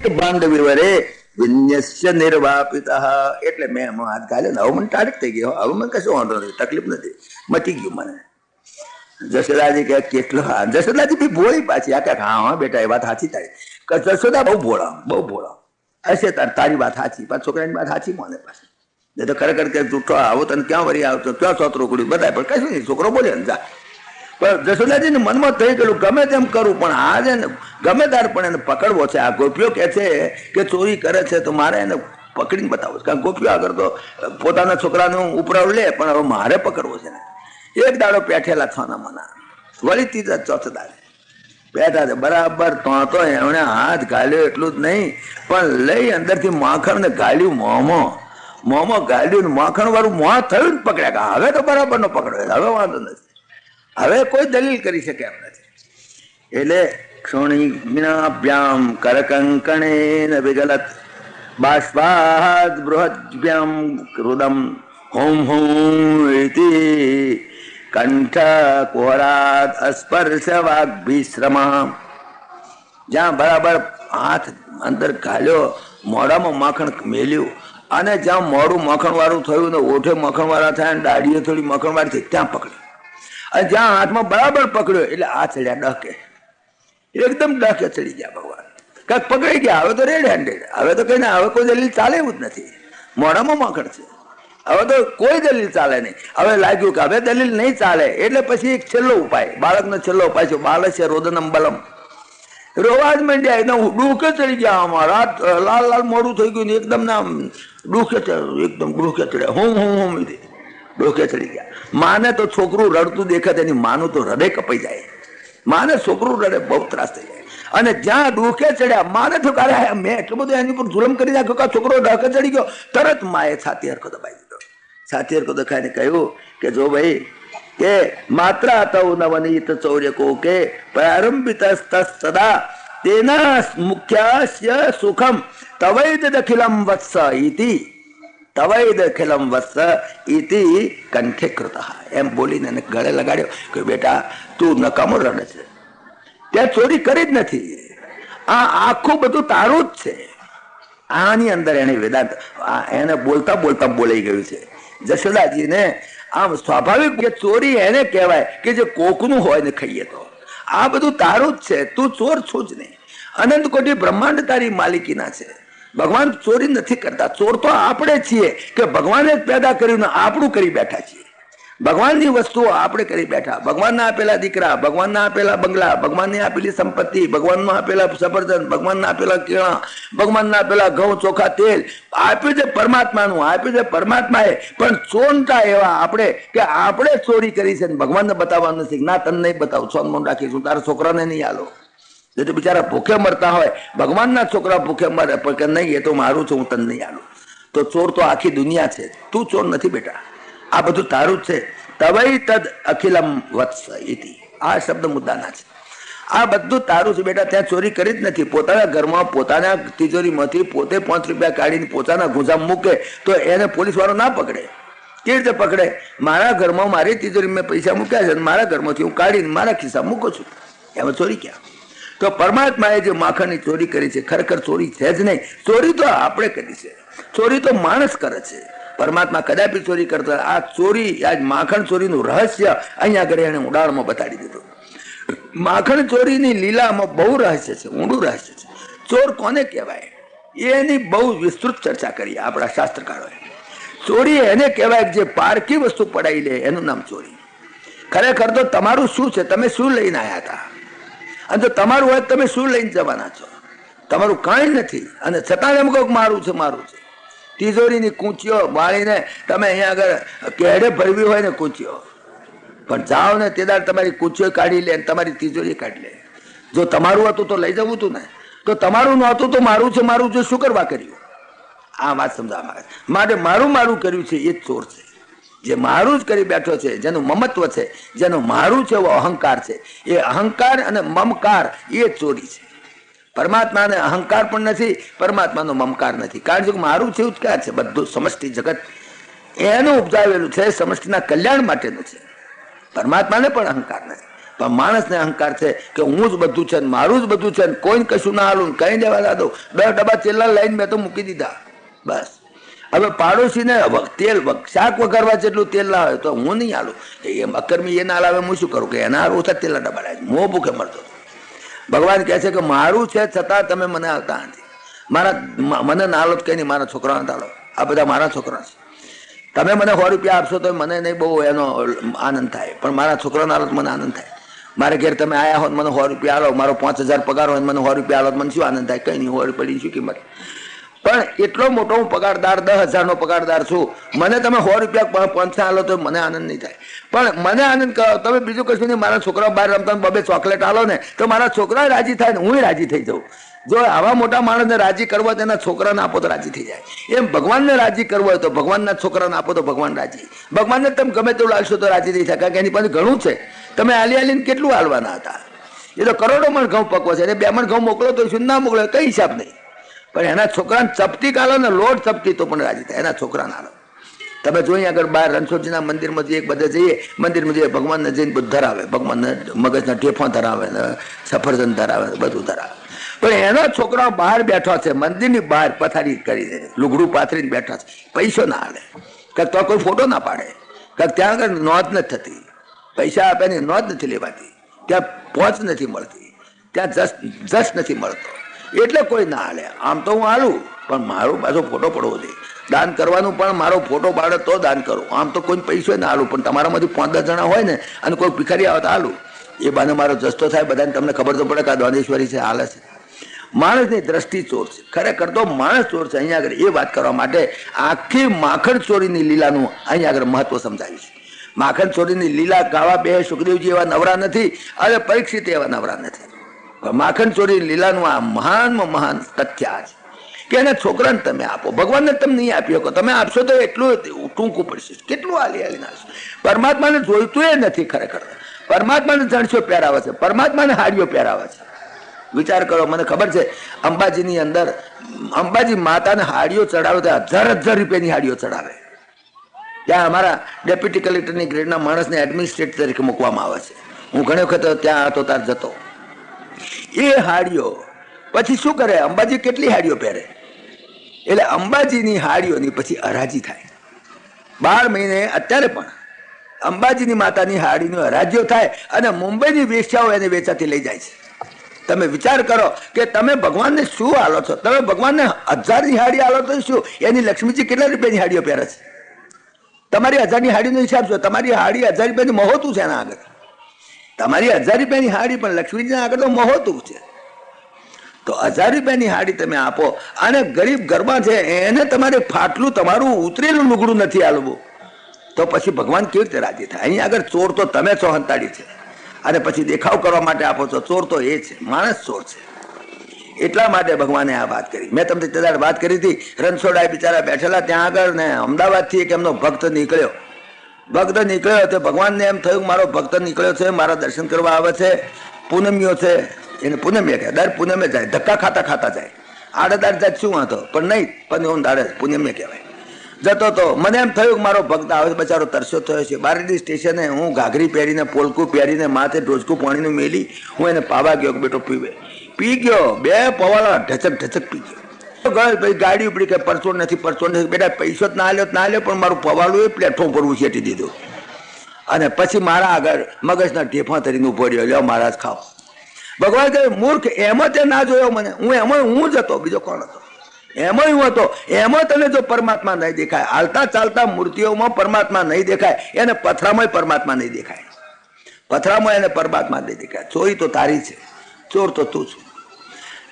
બાંધવી વરે વિન્યસ્ય નિર્વાપિતઃ. એટલે મેં એમાં હાથ ઘાલ્યો ને હવે મને ટાળક થઈ ગયો. હવે મને કશું વાંધો નથી, તકલીફ નથી, મટી ગયું મને. જશોદાજી કે કેટલો, જશોદાજી બી ભોળી પાછી. આ કે હા બેટા એ વાત સાચી તારી. જશોદા બહુ ભોળા, બહુ ભોળા હશે. તારી વાત સાચી, પાછ છોકરાની વાત સાચી મને પાછી. એ તો ખરેખર કે જૂઠો આવો તને ક્યાં વરી આવતો, ક્યાં સોતરો કુડી બધા, પણ કશું નહીં, છોકરો બોલે ને જા. પણ જશોદાજી ને મનમાં થઈ ગયેલું ગમે તેમ કરું, પણ આ છે ને ગમે તાર પણ એને પકડવો છે. આ ગોપીઓ કે છે કે ચોરી કરે છે તો મારે એને પકડીને બતાવો. કારણ ગોપીઓ આગળ તો પોતાના છોકરાનું ઉપરાવ લે, પણ હવે મારે પકડવો છે ને. એક દાડો પેઠેલા થવાના મના, વળી ત્રીજા ચોથા દાડે બેઠા છે બરાબર. તો એમણે હાથ ગાલ્યો એટલું જ નહીં, પણ લઈ અંદરથી માખણ ને ગાલ્યું મોંમાં ગાલ્યું ને માખણ વાળું મોં થયું ને પકડ્યા. હવે તો બરાબર નો પકડ્યો, હવે વાંધો નથી, હવે કોઈ દલીલ કરી શકે એમ નથી. એટલે ક્ષોણિભ્યામ કરકંકણેન વિગલત બાષ્પાદ બૃહદ્ભ્યામ રુદમ હોમ હોમ ઇતિ કંઠ કોરાત અસ્પર્શ વાગ્ભિશ્રમા. જ્યાં બરાબર હાથ અંદર ઘાલ્યો, મોઢામાં માખણ મેલ્યું, અને જ્યાં મોઢું માખણ વાળું થયું ને ઓઠે માખણ વાળા થયા ને દાઢીએ થોડી માખણ વાળી થઈ, ત્યાં પકડ્યું. અને જ્યાં હાથમાં બરાબર પકડ્યો એટલે આ ચડ્યા ડકે, એકદમ ડકે ચડી ગયા ભગવાન. કાંઈક પકડી ગયા, હવે તો રેડ હેન્ડેડ. હવે તો કઈ ના, હવે કોઈ દલીલ ચાલે એવું જ નથી. મોઢામાં માખણ છે, હવે તો કોઈ દલીલ ચાલે નહીં. હવે લાગ્યું કે હવે દલીલ નહીં ચાલે, એટલે પછી એક છેલ્લો ઉપાય, બાળકનો છેલ્લો ઉપાય છે. બાળક છે રોદનમ બલમ, રોવા જ માંડ્યા, એકદમ ડૂકે ચડી ગયા. અમારા લાલ લાલ મોડું થઈ ગયું ને એકદમ ના ડૂકે, એકદમ ડૂકે ચડ્યા. હોમ હોમ હોમ ડોકે ચડી ગયા. માને તો છોકરું રડતું દેખાત, એની માનું તો હૃદય કપાઈ જાય. માને છોકરું રડે બહુ ત્રાસ થઈ જાય. અને જ્યાં ડોકે ચડ્યા, માને તો કારે મેં એટલું બધું એની પર જુલમ કરી નાખ્યો કે છોકરો ડોકે ચડી ગયો. તરત માએ છાતી હરખો દબાઈ દીધો. છાતી હરખો દખાઈને કહ્યું કે જો ભાઈ કે માત્ર તૌ નવનીત ચૌર્યકો કે પ્રારંભિત સદા તેના મુખ્યસ્ય સુખમ તવૈદ દખિલમ વત્સ ઇતિ તવૈદ ખિલમ વત્સ ઇતિ કંઠે કૃત. એમ બોલીને એને ગળે લગાડ્યો કે બેટા તું નકામો રડે છે, ત્યાં ચોરી કરી જ નથી, આ આખું બધું તારું જ છે. આની અંદર એને વેદાંત એને બોલતા બોલતા બોલાઈ ગયું છે. જશોદાજીને આમ સ્વાભાવિક કે ચોરી એને કહેવાય કે જે કોકનું હોય ને ખાઈએ તો આ બધું તારું જ છે, તું ચોર છું જ નહીં. અનંત કોટી બ્રહ્માંડ તારી માલિકીના છે. ભગવાન ચોરી નથી કરતા. ચોર તો આપણે છીએ કે ભગવાને જ પેદા કર્યું ને આપણું કરી બેઠા છીએ. ભગવાનની વસ્તુઓ આપણે કરી બેઠા. ભગવાનના આપેલા દીકરા, ભગવાનના આપેલા બંગલા, ભગવાનની આપેલી સંપત્તિ, ભગવાનના આપેલા સફરજન, ભગવાનના આપેલા કેળા, ભગવાનના આપેલા ઘઉં ચોખા તેલ આપ્યું છે પરમાત્માનું, આપ્યું છે પરમાત્માએ. પણ ચોરતા એવા આપણે કે આપણે ચોરી કરી છે, ભગવાનને બતાવવાનું નથી. ના તને નહીં બતાવું, સોન મોન રાખીશું, તારા છોકરાને નહીં આલો. એ તો બિચારા ભૂખે મરતા હોય, ભગવાનના છોકરા ભૂખે મરે પણ કે નહીં એ તો મારું છે, હું તને નહીં આલું. તો ચોર તો આખી દુનિયા છે, તું ચોર નથી બેટા, આ બધું તારું જ છે. તવૈ તદ અખિલમ વત્સ ઇતિ, આ શબ્દ મુદ્દાના છે. આ બધું તારું છે બેટા, ત્યાં ચોરી કરી જ નથી. પોતાના ઘરમાં પોતાના તિજોરીમાંથી પોતે 5 રૂપિયા કાઢીને પોતાના ગુજામ મૂકે તો એને પોલીસ વાળો ના પકડે. કેવી રીતે પકડે? મારા ઘરમાં મારી તિજોરી મેં પૈસા મૂક્યા છે, મારા ઘરમાંથી હું કાઢીને મારા ખિસ્સા મૂકું છું, એમાં ચોરી ક્યાં? તો પરમાત્માએ જે માખણની ચોરી કરી છે ખરેખર ચોરી છે જ નહીં. ચોરી તો આપણે કરી છે, ચોરી તો માણસ કરે છે, પરમાત્મા કદાપી ચોરી કરતા. આ ચોરી, આ માખણ ચોરીનું રહસ્ય અહીંયા આગળ એને ઉડાણમાં બતાડી દીધું. માખણ ચોરીની લીલામાં બહુ રહસ્ય છે, ઊંડું રહસ્ય છે. ચોર કોને કહેવાય એની બહુ વિસ્તૃત ચર્ચા કરી આપણા શાસ્ત્રકારોએ. ચોરી એને કહેવાય જે પારકી વસ્તુ પડાવી લે એનું નામ ચોરી. ખરેખર તો તમારું શું છે, તમે શું લઈને આવ્યા હતા, અને જો તમારું હોય તમે શું લઈને જવાના છો? તમારું કાંઈ નથી, અને છતાં એમ કહો મારું છે મારું છે. તિજોરીની કૂંચીઓ વાળીને તમે અહીંયા આગળ કેડે ભરવી હોય ને કૂંચીઓ, પણ જાઓ ને તે દાડ તમારી કૂંચીઓ કાઢી લે, તમારી તિજોરી કાઢી લે. જો તમારું હતું તો લઈ જવું હતું ને, તો તમારું નહોતું તો મારું છે મારું છે શું કરવા કર્યું? આ વાત સમજાવવા માટે મારું મારું કર્યું છે એ જ ચોર છે. જે મારું જ કરી બેઠો છે, જેનું મમત્વ છે, જેનું મારું છે એવો અહંકાર છે, એ અહંકાર અને મમકાર એ ચોરી છે. પરમાત્માને અહંકાર પણ નથી, પરમાત્માનો મમકાર નથી. કારણ કે મારું છે ઉત્કાર છે, બધું સમષ્ટિ જગત એનું ઉપજાવેલું છે, સમષ્ટિના કલ્યાણ માટેનું છે. પરમાત્માને પણ અહંકાર નથી. પણ માણસને અહંકાર છે કે હું જ બધું છે, મારું જ બધું છે, કોઈને કશું ના હાલું, કઈ દેવા ના દઉં. 10 ડબ્બા તેલના લઈને મેં તો મૂકી દીધા બસ. હવે પાડોશીને તેલ શાક વઘારવા જેટલું તેલ ના હોય તો હું નહીં હાલું. એ અકર્મી એ ના લાવે, હું શું કરું કે એના હારું ઓછા તેલના ડબ્બા લાવે, મોં ભૂખે મરતો. ભગવાન કહે છે કે મારું છે છતાં તમે મને આવતા નથી. મને ના હાલો કઈ નહીં, મારા છોકરાને હાલો. આ બધા મારા છોકરા છે. તમે મને 100 રૂપિયા આપશો તો મને નહીં બહુ એનો આનંદ થાય, પણ મારા છોકરાનો હાલત મને આનંદ થાય. મારે ઘેર તમે આયા હોત, મને 100 રૂપિયા હાલો, મારો 5000 પગાર હોય, મને 100 રૂપિયા હાલો, મને શું આનંદ થાય? કઈ નહીં, 100 રૂપિયાની શું કિંમત. પણ એટલો મોટો હું પગારદાર, 10,000નો પગારદાર છું, મને તમે 100 રૂપિયા 500 હાલો તો મને આનંદ નહીં થાય. પણ મને આનંદ કરો તમે બીજું કશું નહીં. મારા છોકરા બહાર રમતા 2 ચોકલેટ હાલો ને તો મારા છોકરા રાજી થાય ને હું રાજી થઈ જાઉં. જો આવા મોટા માણસને રાજી કરવો તેના છોકરાને આપો તો રાજી થઈ જાય. એમ ભગવાનને રાજી કરવો હોય તો ભગવાનના છોકરાને આપો તો ભગવાન રાજી. ભગવાનને તમે ગમે તેવું લાગશો તો રાજી થઈ શકે, કારણ કે એની પાસે ઘણું છે. તમે હાલીને કેટલું હાલવાના હતા? એ તો કરોડો મણ ઘઉં પકવો છે, 2 મણ ઘઉં મોકલો તો શું ના મોકલો કઈ હિસાબ નહીં. પણ એના છોકરાને ચપટી કાઢો ને, લોટ ચપટી તો પણ રાજી થાય. એના છોકરાને હાલો. તમે જોઈએ આગળ બહાર રણછોડજીના મંદિરમાં જઈએ, બધે જઈએ મંદિરમાં જઈએ, ભગવાનને જઈને બધું ધરાવે, ભગવાનને મગજના ઠેફા ધરાવે ને સફરજન ધરાવે, બધું ધરાવે. પણ એના છોકરાઓ બહાર બેઠા છે, મંદિરની બહાર પથારી કરીને લુગડું પાથરીને બેઠા છે, પૈસો ના હાલે, કાંક તો કોઈ ફોટો ના પાડે, કાંક ત્યાં આગળ નોંધ નથી થતી, પૈસા આપે ને નોંધ નથી લેવાતી, ત્યાં પહોંચ નથી મળતી, ત્યાં જશ નથી મળતો, એટલે કોઈ ના હાલે. આમ તો હું હાલું, પણ મારો પાછો ફોટો પડવો જોઈએ. દાન કરવાનું પણ મારો ફોટો પાડે તો દાન કરું. આમ તો કોઈ પૈસો ના હાલું, પણ તમારામાંથી 5-10 જણા હોય ને અને કોઈ ભિખારી આવે તો હાલું. એ બાને મારો જસ્તો થાય, બધાને તમને ખબર તો પડે કે આ દ્વાદેશ્વરી છે, હાલે છે. માણસની દ્રષ્ટિ ચોર છે, ખરેખર તો માણસ ચોર છે. અહીંયા આગળ એ વાત કરવા માટે આખી માખણ ચોરીની લીલાનું અહીંયા આગળ મહત્વ સમજાવ્યું છે. માખણ ચોરીની લીલા ગાવા બે સુખદેવજી એવા નવરા નથી અને પરીક્ષિત એવા નવરા નથી. માખણ ચોરી લીલાનું આ મહાનમાં મહાન તથ્ય છે કે એના છોકરાને તમે આપો. ભગવાનને તમે નહીં આપી શકો, તમે આપશો તો એટલું ટૂંકું પડશે, કેટલું હાલી નાખશો. પરમાત્માને જોઈતું એ નથી. ખરેખર પરમાત્માને જણસો પહેરાવે છે, પરમાત્માને હાડીઓ પહેરાવે છે. વિચાર કરો, મને ખબર છે અંબાજીની અંદર અંબાજી માતાને હાડીઓ ચડાવે તો 1000 રૂપિયાની હાડીઓ ચડાવે. ત્યાં અમારા ડેપ્યુટી કલેક્ટરની ગ્રેડના માણસને એડમિનિસ્ટ્રેટર તરીકે મૂકવામાં આવે છે. હું ઘણી વખત ત્યાં હતો, તાર જતો. એ હાડીઓ પછી શું કરે? અંબાજી કેટલી હાડીઓ પહેરે, એટલે અંબાજીની હાડીઓની પછી હરાજી થાય. 12 મહિને અત્યારે પણ અંબાજીની માતાની હાડીની હરાજીઓ થાય અને મુંબઈની વેશ્યાઓ એને વેચાતી લઈ જાય છે. તમે વિચાર કરો કે તમે ભગવાનને શું હાલો છો? તમે ભગવાનને 1000ની હાડી હાલો તો શું? એની લક્ષ્મીજી કેટલા રૂપિયાની હાડીઓ પહેરે છે? તમારી 1000ની હાડીનો હિસાબ છો. તમારી હાડી 1000 રૂપિયાની મહોતું છે. એના આગળ તમારી 1000 રૂપિયાની હાડી પણ લક્ષ્મીજીના આગળ તો મહોતું છે. તો 1000 રૂપિયાની હાડી તમે આપો અને ગરીબ ગરબા છે એને તમારે ફાટલું તમારું ઉતરેલું લુગડું નથી હાલવું, તો પછી ભગવાન કેવી રીતે રાજી થાય? અહીંયા આગળ ચોર તો તમે છો હંતાડી છે, અને પછી દેખાવ કરવા માટે આપો છો. ચોર તો એ છે, માણસ ચોર છે. એટલા માટે ભગવાને આ વાત કરી. મેં તમને તે વાત કરી હતી, રણછોડા બિચારા બેઠેલા ત્યાં આગળ ને અમદાવાદથી એક એમનો ભક્ત નીકળ્યો. તે ભગવાનને એમ થયું મારો ભક્ત નીકળ્યો છે, મારા દર્શન કરવા આવે છે, પૂનમીઓ છે, એને પૂનમીએ કહે. દર પૂનમે જાય, ધક્કા ખાતા ખાતા જાય. આડેદાર જાય શું વાંધો, પણ નહીં, પણ હું દાડે પૂનમે કહેવાય. જતો તો મને એમ થયું કે મારો ભક્ત આવે, બચારો તરસ્યો થયો છે. બારેડી સ્ટેશને હું ઘાઘરી પહેરીને, પોલકું પહેરીને, માથે ઢોચકું પાણીનું મેલી હું એને પાવા ગયો કે બેટો પી ગયો. 2 પવાલા ઢચક પી ગયો. ભાઈ ગાડી ઉપડી કે પરચોડ નથી. બેટા પૈસો જ ના લ્યો પણ મારું પવાલું એ પ્લેટફોર્મ પર ઉછેટી દીધું. અને પછી મારા આગળ મગજના ઢેફા તરીને ઉભો રહ્યો, લ્યો મહારાજ ખાઓ. ભગવાન કહે મૂર્ખ, એમાં તે ના જોયો મને. હું જ હતો, બીજો કોણ હતો? એમાં હું હતો. એમાં તને જો પરમાત્મા નહીં દેખાય, હાલતા ચાલતા મૂર્તિઓમાં પરમાત્મા નહીં દેખાય, એને પથરામાં પરમાત્મા નહીં દેખાય. પથરામાં એને પરમાત્મા નહીં દેખાય. ચોરી તો તારી છે, ચોર તો તું છું.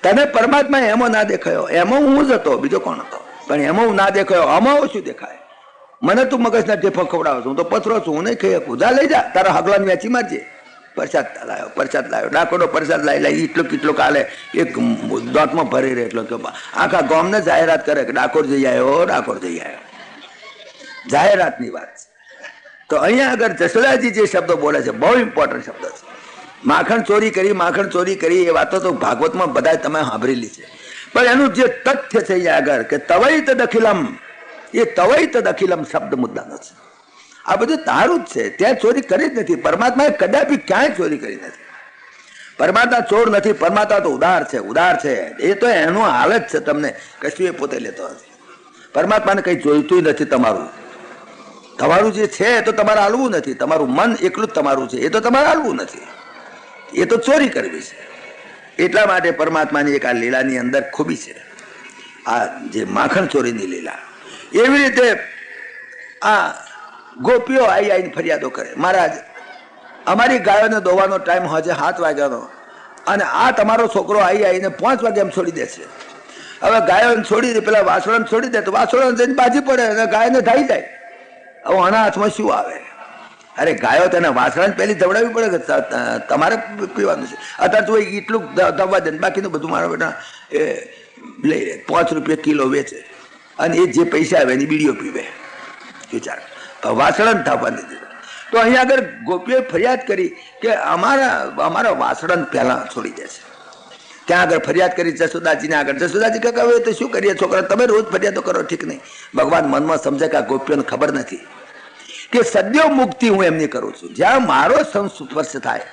તને પરમાત્મા એમાં ના દેખાયો, એમાં હું જ હતો, બીજો કોણ હતો? પણ એમાં હું ના દેખાયો, આમાં શું દેખાય? મને તું મગજના ઢેફા ખવડાવો છું, હું તો પથરો છું, હું નહીં ખાઈ શકું. જા લઈ જા, તારા હગલાની વેચી મારજે. પ્રસાદ લાવ્યો, ડાકોડો પ્રસાદ લાવી કેટલો કાલે એક દોટમાં ભરી રહે. એટલો કે આખા ગામને જાહેરાત કરે કે ડાકોર જઈ આવ્યો. જાહેરાતની વાત છે. તો અહીંયા આગળ જસોદાજી જે શબ્દો બોલે છે બહુ ઇમ્પોર્ટન્ટ શબ્દ છે. માખણ ચોરી કરી એ વાતો તો ભાગવતમાં બધા તમે સાંભળેલી છે, પણ એનું જે તથ્ય છે અહીંયા આગળ કે તવૈત દખિલમ, એ તવૈત દખિલમ શબ્દ મુદ્દાનો છે. આ બધું તારું જ છે, ત્યાં ચોરી કરી જ નથી. પરમાત્માએ કદાપી ક્યાંય ચોરી કરી નથી. પરમાત્મા ચોર નથી. પરમાત્મા તો ઉદાર છે, ઉદાર છે. એ તો એનું હાલત છે, તમને કશું એ પોતે લેતો નથી. પરમાત્માને કંઈ જોઈતું નથી. તમારું જે છે એ તો તમારે હાલવું નથી. તમારું મન એકલું જ તમારું છે, એ તો તમારે હાલવું નથી. એ તો ચોરી કરવી છે. એટલા માટે પરમાત્માની એક આ લીલાની અંદર ખૂબી છે, આ જે માખણ ચોરીની લીલા. એવી રીતે આ ગોપીઓ આવીને ફરિયાદો કરે, મહારાજ અમારી ગાયોને દોવાનો ટાઈમ હજે 7 વાગ્યાનો, અને આ તમારો છોકરો આવીને 5 વાગે એમ છોડી દેશે. હવે ગાયોને છોડી દે, પેલા વાસળાને છોડી દે તો વાસળાને જઈને બાજી પડે અને ગાયને ધાઈ જાય. હવે આના હાથમાં શું આવે? અરે ગાયો તેને વાસળાને પહેલી ધવડાવવી પડે કે તમારે પીવાનું છે. અત્યારે તો એટલું દવા દે, બાકીનું બધું મારા બેટા એ લઈ લે, 5 રૂપિયા કિલો વેચે, અને એ જે પૈસા આવે એની બીડીઓ પીવે. વિચાર, વાસળાને થાપવા નથી. તો અહીંયા આગળ ગોપીઓએ ફરિયાદ કરી કે અમારા વાસળાને પહેલા છોડી દે છે. ત્યાં આગળ ફરિયાદ કરી જસોદાજીને આગળ. જસોદાજી કહે હવે તો શું કરીએ છોકરા, તમે રોજ ફરિયાદો કરો, ઠીક નહીં. ભગવાન મનમાં સમજે કે આ ગોપીઓને ખબર નથી કે સદ્યો મુક્તિ હું એમની કરું છું. જ્યાં મારો સંસ્પર્શ થાય,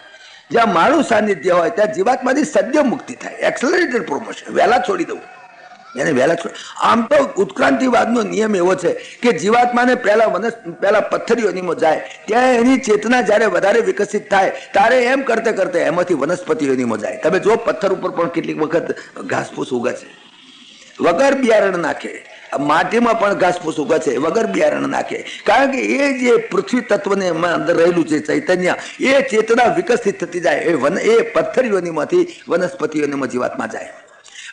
જ્યાં મારું સાનિધ્ય હોય, ત્યાં જીવાત્માની સદ્ય મુક્તિ થાય. એક્સલરેટેડ પ્રોમોશન, વહેલા છોડી દઉં એને, વહેલા છોડ. આમ તો ઉત્ક્રાંતિવાદનો નિયમ એવો છે કે જીવાત્માને પહેલા પથ્થરીઓનીમાં જાય, ત્યાં એની ચેતના જ્યારે વધારે વિકસિત થાય ત્યારે એમ કરતે કરતે એમાંથી વનસ્પતિઓનીમાં જાય. તમે જો પથ્થર ઉપર પણ કેટલીક વખત ઘાસફૂસ ઉગે છે વગર બિયારણ નાખે, માટીમાં પણ ઘાસફૂસ ઉગે છે વગર બિયારણ નાખે. કારણ કે એ જે પૃથ્વી તત્વને અંદર રહેલું છે ચૈતન્ય, એ ચેતના વિકસિત થતી જાય. એ પથ્થરીઓનીમાંથી વનસ્પતિઓનીમાં જીવાત્મા જાય.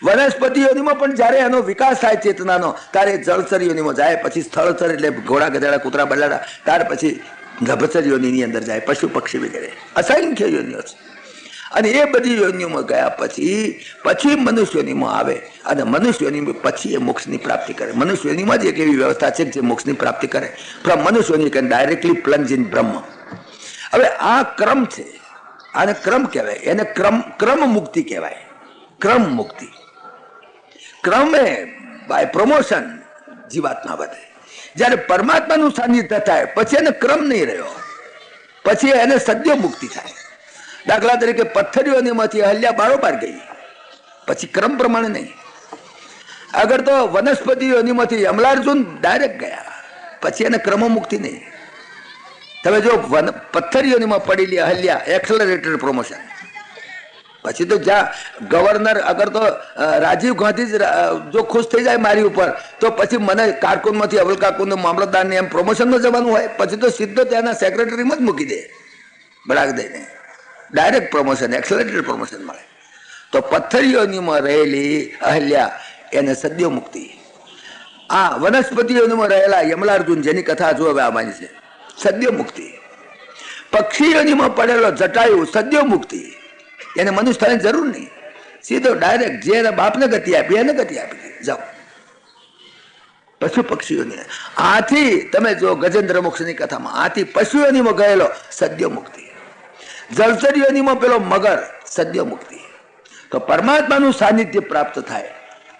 વનસ્પતિઓનીમાં પણ જ્યારે એનો વિકાસ થાય ચેતનાનો, ત્યારે જળચરીઓનીમાં જાય, પછી સ્થળચર એટલે ઘોડા ગધેડા કૂતરા બલાડા, ત્યાર પછી નભચરીઓની અંદર જાય, પશુ પક્ષી વગેરે અસંખ્ય યોનિઓ છે. અને એ બધી યોનિઓમાં ગયા પછી મનુષ્યોનીમાં આવે, અને મનુષ્યોની પછી એ મોક્ષની પ્રાપ્તિ કરે. મનુષ્યોનીમાં જ એક એવી વ્યવસ્થા છે જે મોક્ષની પ્રાપ્તિ કરે. મનુષ્યોની કેન ડાયરેક્ટલી પ્લંજ ઇન બ્રહ્મ. હવે આ ક્રમ છે, આને ક્રમ કહેવાય, એને ક્રમ મુક્તિ કહેવાય. ક્રમ મુક્તિ, ક્રમે બાય પ્રમોશન જીવાત્મા વધે. જ્યારે પરમાત્માનું સાનિધ્ય થાય પછી એને ક્રમ નહીં રહ્યો, પછી એને સદ્ય મુક્તિ થાય. દાખલા તરીકે પથ્થરીઓનીમાંથી અહલ્યા બારોબાર ગઈ, પછી ક્રમ પ્રમાણે નહીં. આગળ તો વનસ્પતિઓનીમાંથી યમલાર્જુન ડાયરેક્ટ ગયા, પછી એને ક્રમ મુક્તિ નહીં. તમે જો પથ્થરીઓનીમાં પડેલી અહલ્યા, એક્સલરેટેડ પ્રમોશન. પછી તો જ્યાં ગવર્નર અગર તો રાજીવ ગાંધી જ જો ખુશ થઈ જાય મારી ઉપર, તો પછી મને કારકુનમાંથી અવલ કારકુન મામલતદારને એમ પ્રમોશનમાં જવાનું હોય, પછી તો સીધો ત્યાંના સેક્રેટરીમાં જ મૂકી દે, બળાગ દઈને ડાયરેક્ટ પ્રમોશન, એક્સલરેટેડ પ્રમોશન મળે. તો પથ્થરીઓનીમાં રહેલી અહલ્યા એને સદ્ય મુક્તિ. આ વનસ્પતિઓનીમાં રહેલા યમલાર્જુન જેની કથા જો હવે આવવાની છે, સદ્ય મુક્તિ. પક્ષીઓનીમાં પડેલો જટાયુ સદ્ય મુક્તિ, એને મનુષ્ય થવાની જરૂર નહીં, સીધો ડાયરેક્ટ જે એના બાપને ગતિ આપી એને ગતિ આપી જાઓ. પશુ પક્ષીઓની આથી તમે જો ગજેન્દ્ર મોક્ષની કથામાં આથી પશુઓનીમાં ગયેલો સદ્ય મુક્તિ, જળચરીઓનીમાં પેલો મગર સદ્ય મુક્તિ. તો પરમાત્માનું સાનિધ્ય પ્રાપ્ત થાય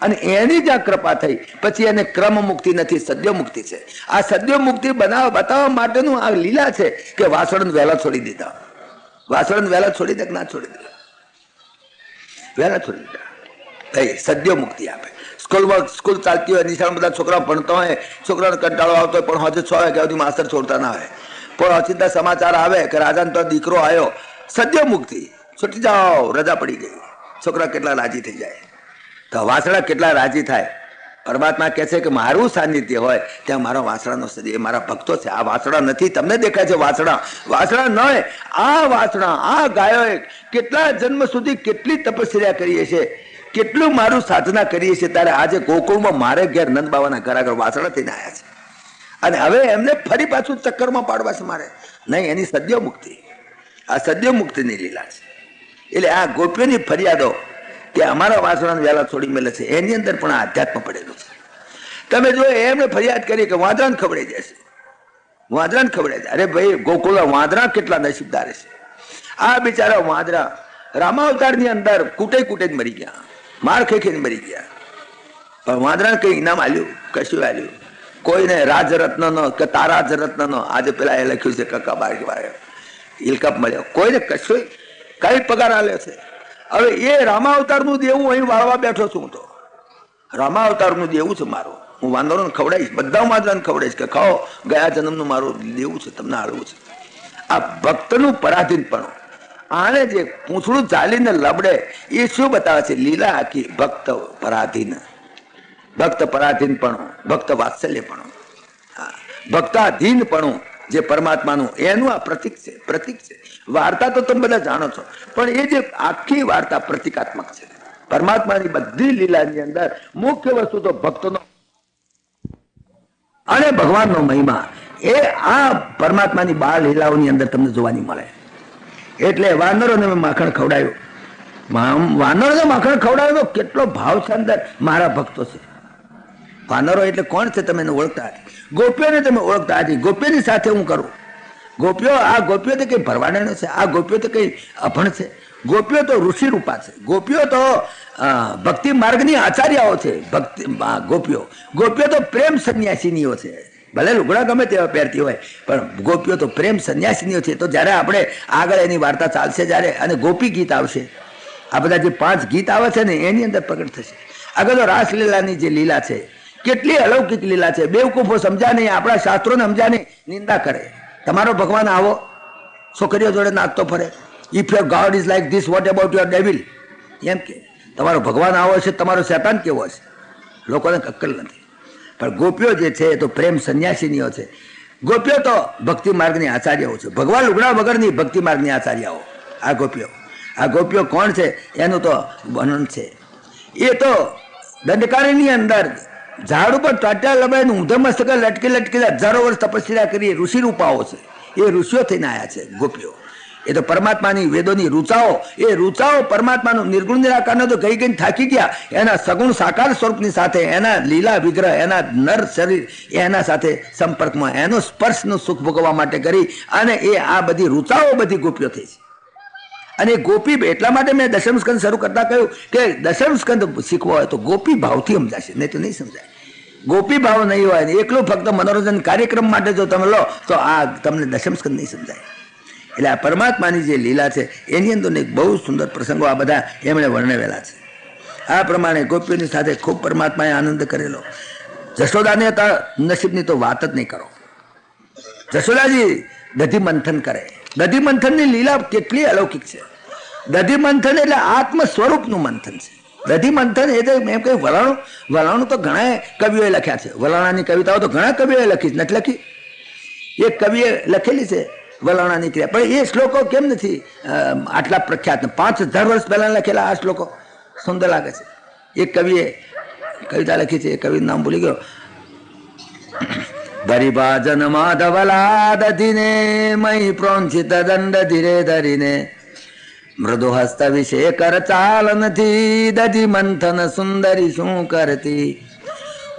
અને એની જ્યાં કૃપા થઈ પછી એને ક્રમ મુક્તિ નથી, સદ્ય મુક્તિ છે. આ સદ્ય મુક્તિ બતાવવા માટેનું આ લીલા છે કે વાસણ વહેલા છોડી દીધા. વાસણ વહેલા છોડી દે કે ના છોડી દે? વહેલા છોડી દીધા. ભાઈ સદ્ય મુક્તિ આપે. સ્કૂલ ચાલતી હોય, નિશાળ બધા છોકરા ભણતા હોય, છોકરાને કંટાળો આવતો હોય, પણ હજુ 6 વાગ્યા સુધી માસ્તર છોડતા ના હોય, પણ અચિંતા સમાચાર આવે કે રાજાને તો દીકરો આવ્યો, સદ્ય મુક્તિ, છૂટી જાઓ, રજા પડી ગઈ. છોકરા કેટલા રાજી થઈ જાય, તો વાસણા કેટલા રાજી થાય. પરમાત્મા કહે છે કે મારું સાનિધ્ય હોય ત્યાં મારા વાસણાનો સદી, એ મારા ભક્તો છે. આ વાસણા નથી, તમને દેખાય છે વાસણા ન હોય. આ વાસણા, આ ગાયોએ કેટલા જન્મ સુધી કેટલી તપસ્યા કરીએ છીએ, કેટલું મારું સાધના કરીએ છીએ, ત્યારે આજે ગોકુળમાં મારે ઘેર નંદ બાબાના ઘર આગળ વાસણા થઈને આવ્યા છે. અને હવે એમને ફરી પાછું ચક્કરમાં પાડવા છે મારે નહીં. એની સદ્ય મુક્તિ, આ સદ્ય મુક્તિની લીલા છે. એટલે આ ગોપીઓની ફરિયાદો કે અમારા વાસણાને વહેલા છોડી મેલે છે, એની અંદર પણ આધ્યાત્મ પડેલું છે. તમે જો એમને ફરિયાદ કરી કે વાંદરાને ખવડાઈ દેશે, વાંદરાને ખવડાઈ દે. અરે ભાઈ ગોકુળના વાંદરા કેટલા નસીબદાર છે. આ બિચારા વાંદરા રામાવતારની અંદર કૂટે જ મરી ગયા, માર ખાઈને મરી ગયા. પણ વાંદરાને કઈ ઇનામ આલ્યું? કશું આલ્યું કોઈને રાજરત્નનો કે તારાજ રત્નનો, આજે પેલા એ લખ્યું છે કક્કા બારી ઇલકપ મળ્યો, કોઈને કશું કઈ પગાર આલે છે. હવે એ રામાવતારનું દેવું અહીં વાળવા બેઠો છું. હું તો રામાવતારનું દેવું છે મારું. હું વાંદરોને ખવડાવીશ, બધા વાંદરાને ખવડાવીશ કે ખાઓ, ગયા જન્મનું મારું દેવું છે, તમને આળવું છે. આ ભક્તનું પરાધીનપણું, આને જે પૂંછડું ચાલીને લબડે એ શું બતાવે છે? લીલા આખી ભક્ત પરાધીન, ભક્ત પરાધીનપણું, ભક્ત વાત્સલ્યપણું, ભક્તાધીનપણું જે પરમાત્માનું, એનું આ પ્રતીક છે. પ્રતીક છે. વાર્તા તો તમે બધા જાણો છો, પણ એ જે આખી વાર્તા પ્રતિકાત્મક છે. પરમાત્માની બધી લીલાની અંદર મુખ્ય વસ્તુ તો ભક્તનો અને ભગવાનનો મહિમા, એ આ પરમાત્માની બાળ લીલાઓની અંદર તમને જોવાની મળે. એટલે વાનરોને મેં માખણ ખવડાવ્યું. વાનરોને માખણ ખવડાવ્યું તો કેટલો ભાવ છે અંદર. મારા ભક્તો છે વાનરો. એટલે કોણ છે તમે એને ઓળખતા હતી? ગોપીઓને તમે ઓળખતા હતી. ગોપીઓની સાથે હું કરું. ગોપીઓ, આ ગોપીઓ તો કઈ ભરવાડેનો છે? આ ગોપીઓ તો કઈ અભણ છે? ગોપીઓ તો ઋષિ રૂપા છે. ગોપીઓ તો ભક્તિ માર્ગની આચાર્યાઓ છે. ભક્તિ ગોપીઓ તો પ્રેમ સંન્યાસીનીઓ છે. ભલે લુગડા ગમે તેવા પહેરતી હોય, પણ ગોપીઓ તો પ્રેમ સંન્યાસીનીઓ છે. તો જ્યારે આપણે આગળ એની વાર્તા ચાલશે જ્યારે, અને ગોપી ગીત આવશે, આ બધા જે 5 ગીત આવે છે ને એની અંદર પ્રગટ થશે. આગળ તો રાસલીલાની જે લીલા છે, કેટલી અલૌકિક લીલા છે. બેવકૂફો સમજ્યા નહીં, આપણા શાસ્ત્રોને સમજ્યા નહીં, નિંદા કરે. તમારો ભગવાન આવો છોકરીઓ જોડે નાચતો ફરે. If your god is like this, what about your devil? એમ કે તમારો ભગવાન આવો છે, તમારો શેતાન કેવો છે? લોકોને અક્કલ નથી. પણ ગોપીઓ જે છે એ તો પ્રેમ સંન્યાસીનીઓ છે. ગોપીઓ તો ભક્તિ માર્ગની આચાર્યાઓ છે. ભગવાન લુગડા વગરની ભક્તિ માર્ગની આચાર્યાઓ આ ગોપીઓ. આ ગોપીઓ કોણ છે એનું તો વર્ણન છે. એ તો દંડકારણ્યની અંદર ઝાડ ઉપર ટાટા લબાઈને ઊંધા મસ્તકે લટકી લટકી હજારો વર્ષ તપસ્યા કરી ઋષિ રૂપાઓ છે. એ ઋષિઓ થઈને આવ્યા છે ગોપીઓ. એ તો પરમાત્માની વેદોની રૂચાઓ, એ રૂચાઓ પરમાત્માનું નિર્ગુણ નિરાકારનો તો ગઈ ગઈને થાકી ગયા. એના સગુણ સાકાર સ્વરૂપની સાથે એના લીલા વિગ્રહ, એના નર શરીર, એના સાથે સંપર્કમાં એનો સ્પર્શનું સુખ ભોગવવા માટે કરી અને એ આ બધી રૂચાઓ બધી ગોપીઓ થઈ છે. અને ગોપી એટલા માટે મેં દશમ સ્કંદ શરૂ કરતા કહ્યું કે દશમ સ્કંદ શીખવો હોય તો ગોપી ભાવથી સમજાશે, નહીં તો નહીં સમજાય. ગોપી ભાવ નહીં હોય ને એકલું ફક્ત મનોરંજન કાર્યક્રમ માટે જો તમે લો તો આ તમને દશમ સ્કંદ નહીં સમજાય. એટલે આ પરમાત્માની જે લીલા છે એની અંદર બહુ સુંદર પ્રસંગો આ બધા એમણે વર્ણવેલા છે. આ પ્રમાણે ગોપીઓની સાથે ખૂબ પરમાત્માએ આનંદ કરેલો. જશોદાને નસીબની તો વાત જ નહીં કરો. જશોદાજી દધી મંથન કરે. દધી મંથનની લીલા કેટલી અલૌકિક છે. દધી મંથન એટલે આત્મ સ્વરૂપનું મંથન છે. દધી મંથન એ તો એમ કહ્યું વલાણું તો ઘણા કવિઓએ લખ્યા છે. વલાણાની કવિતાઓ તો ઘણા કવિઓએ લખી છે, નથી લખી? એક કવિએ લખેલી છે વલાણાની ક્રિયા, પણ એ શ્લોકો કેમ નથી આટલા પ્રખ્યાત? 5000 વર્ષ પહેલા લખેલા આ શ્લોકો સુંદર લાગે છે. એક કવિએ કવિતા લખી છે, એ કવિનું નામ ભૂલી ગયો. ભરિભાજન માધવલા દધીને મહી પ્રોંચિત દંડ ધીરે ધરીને મૃદુ હસ્ત વિશે કર ચાલ નથી દધી મંથન સુંદરી શું કરતી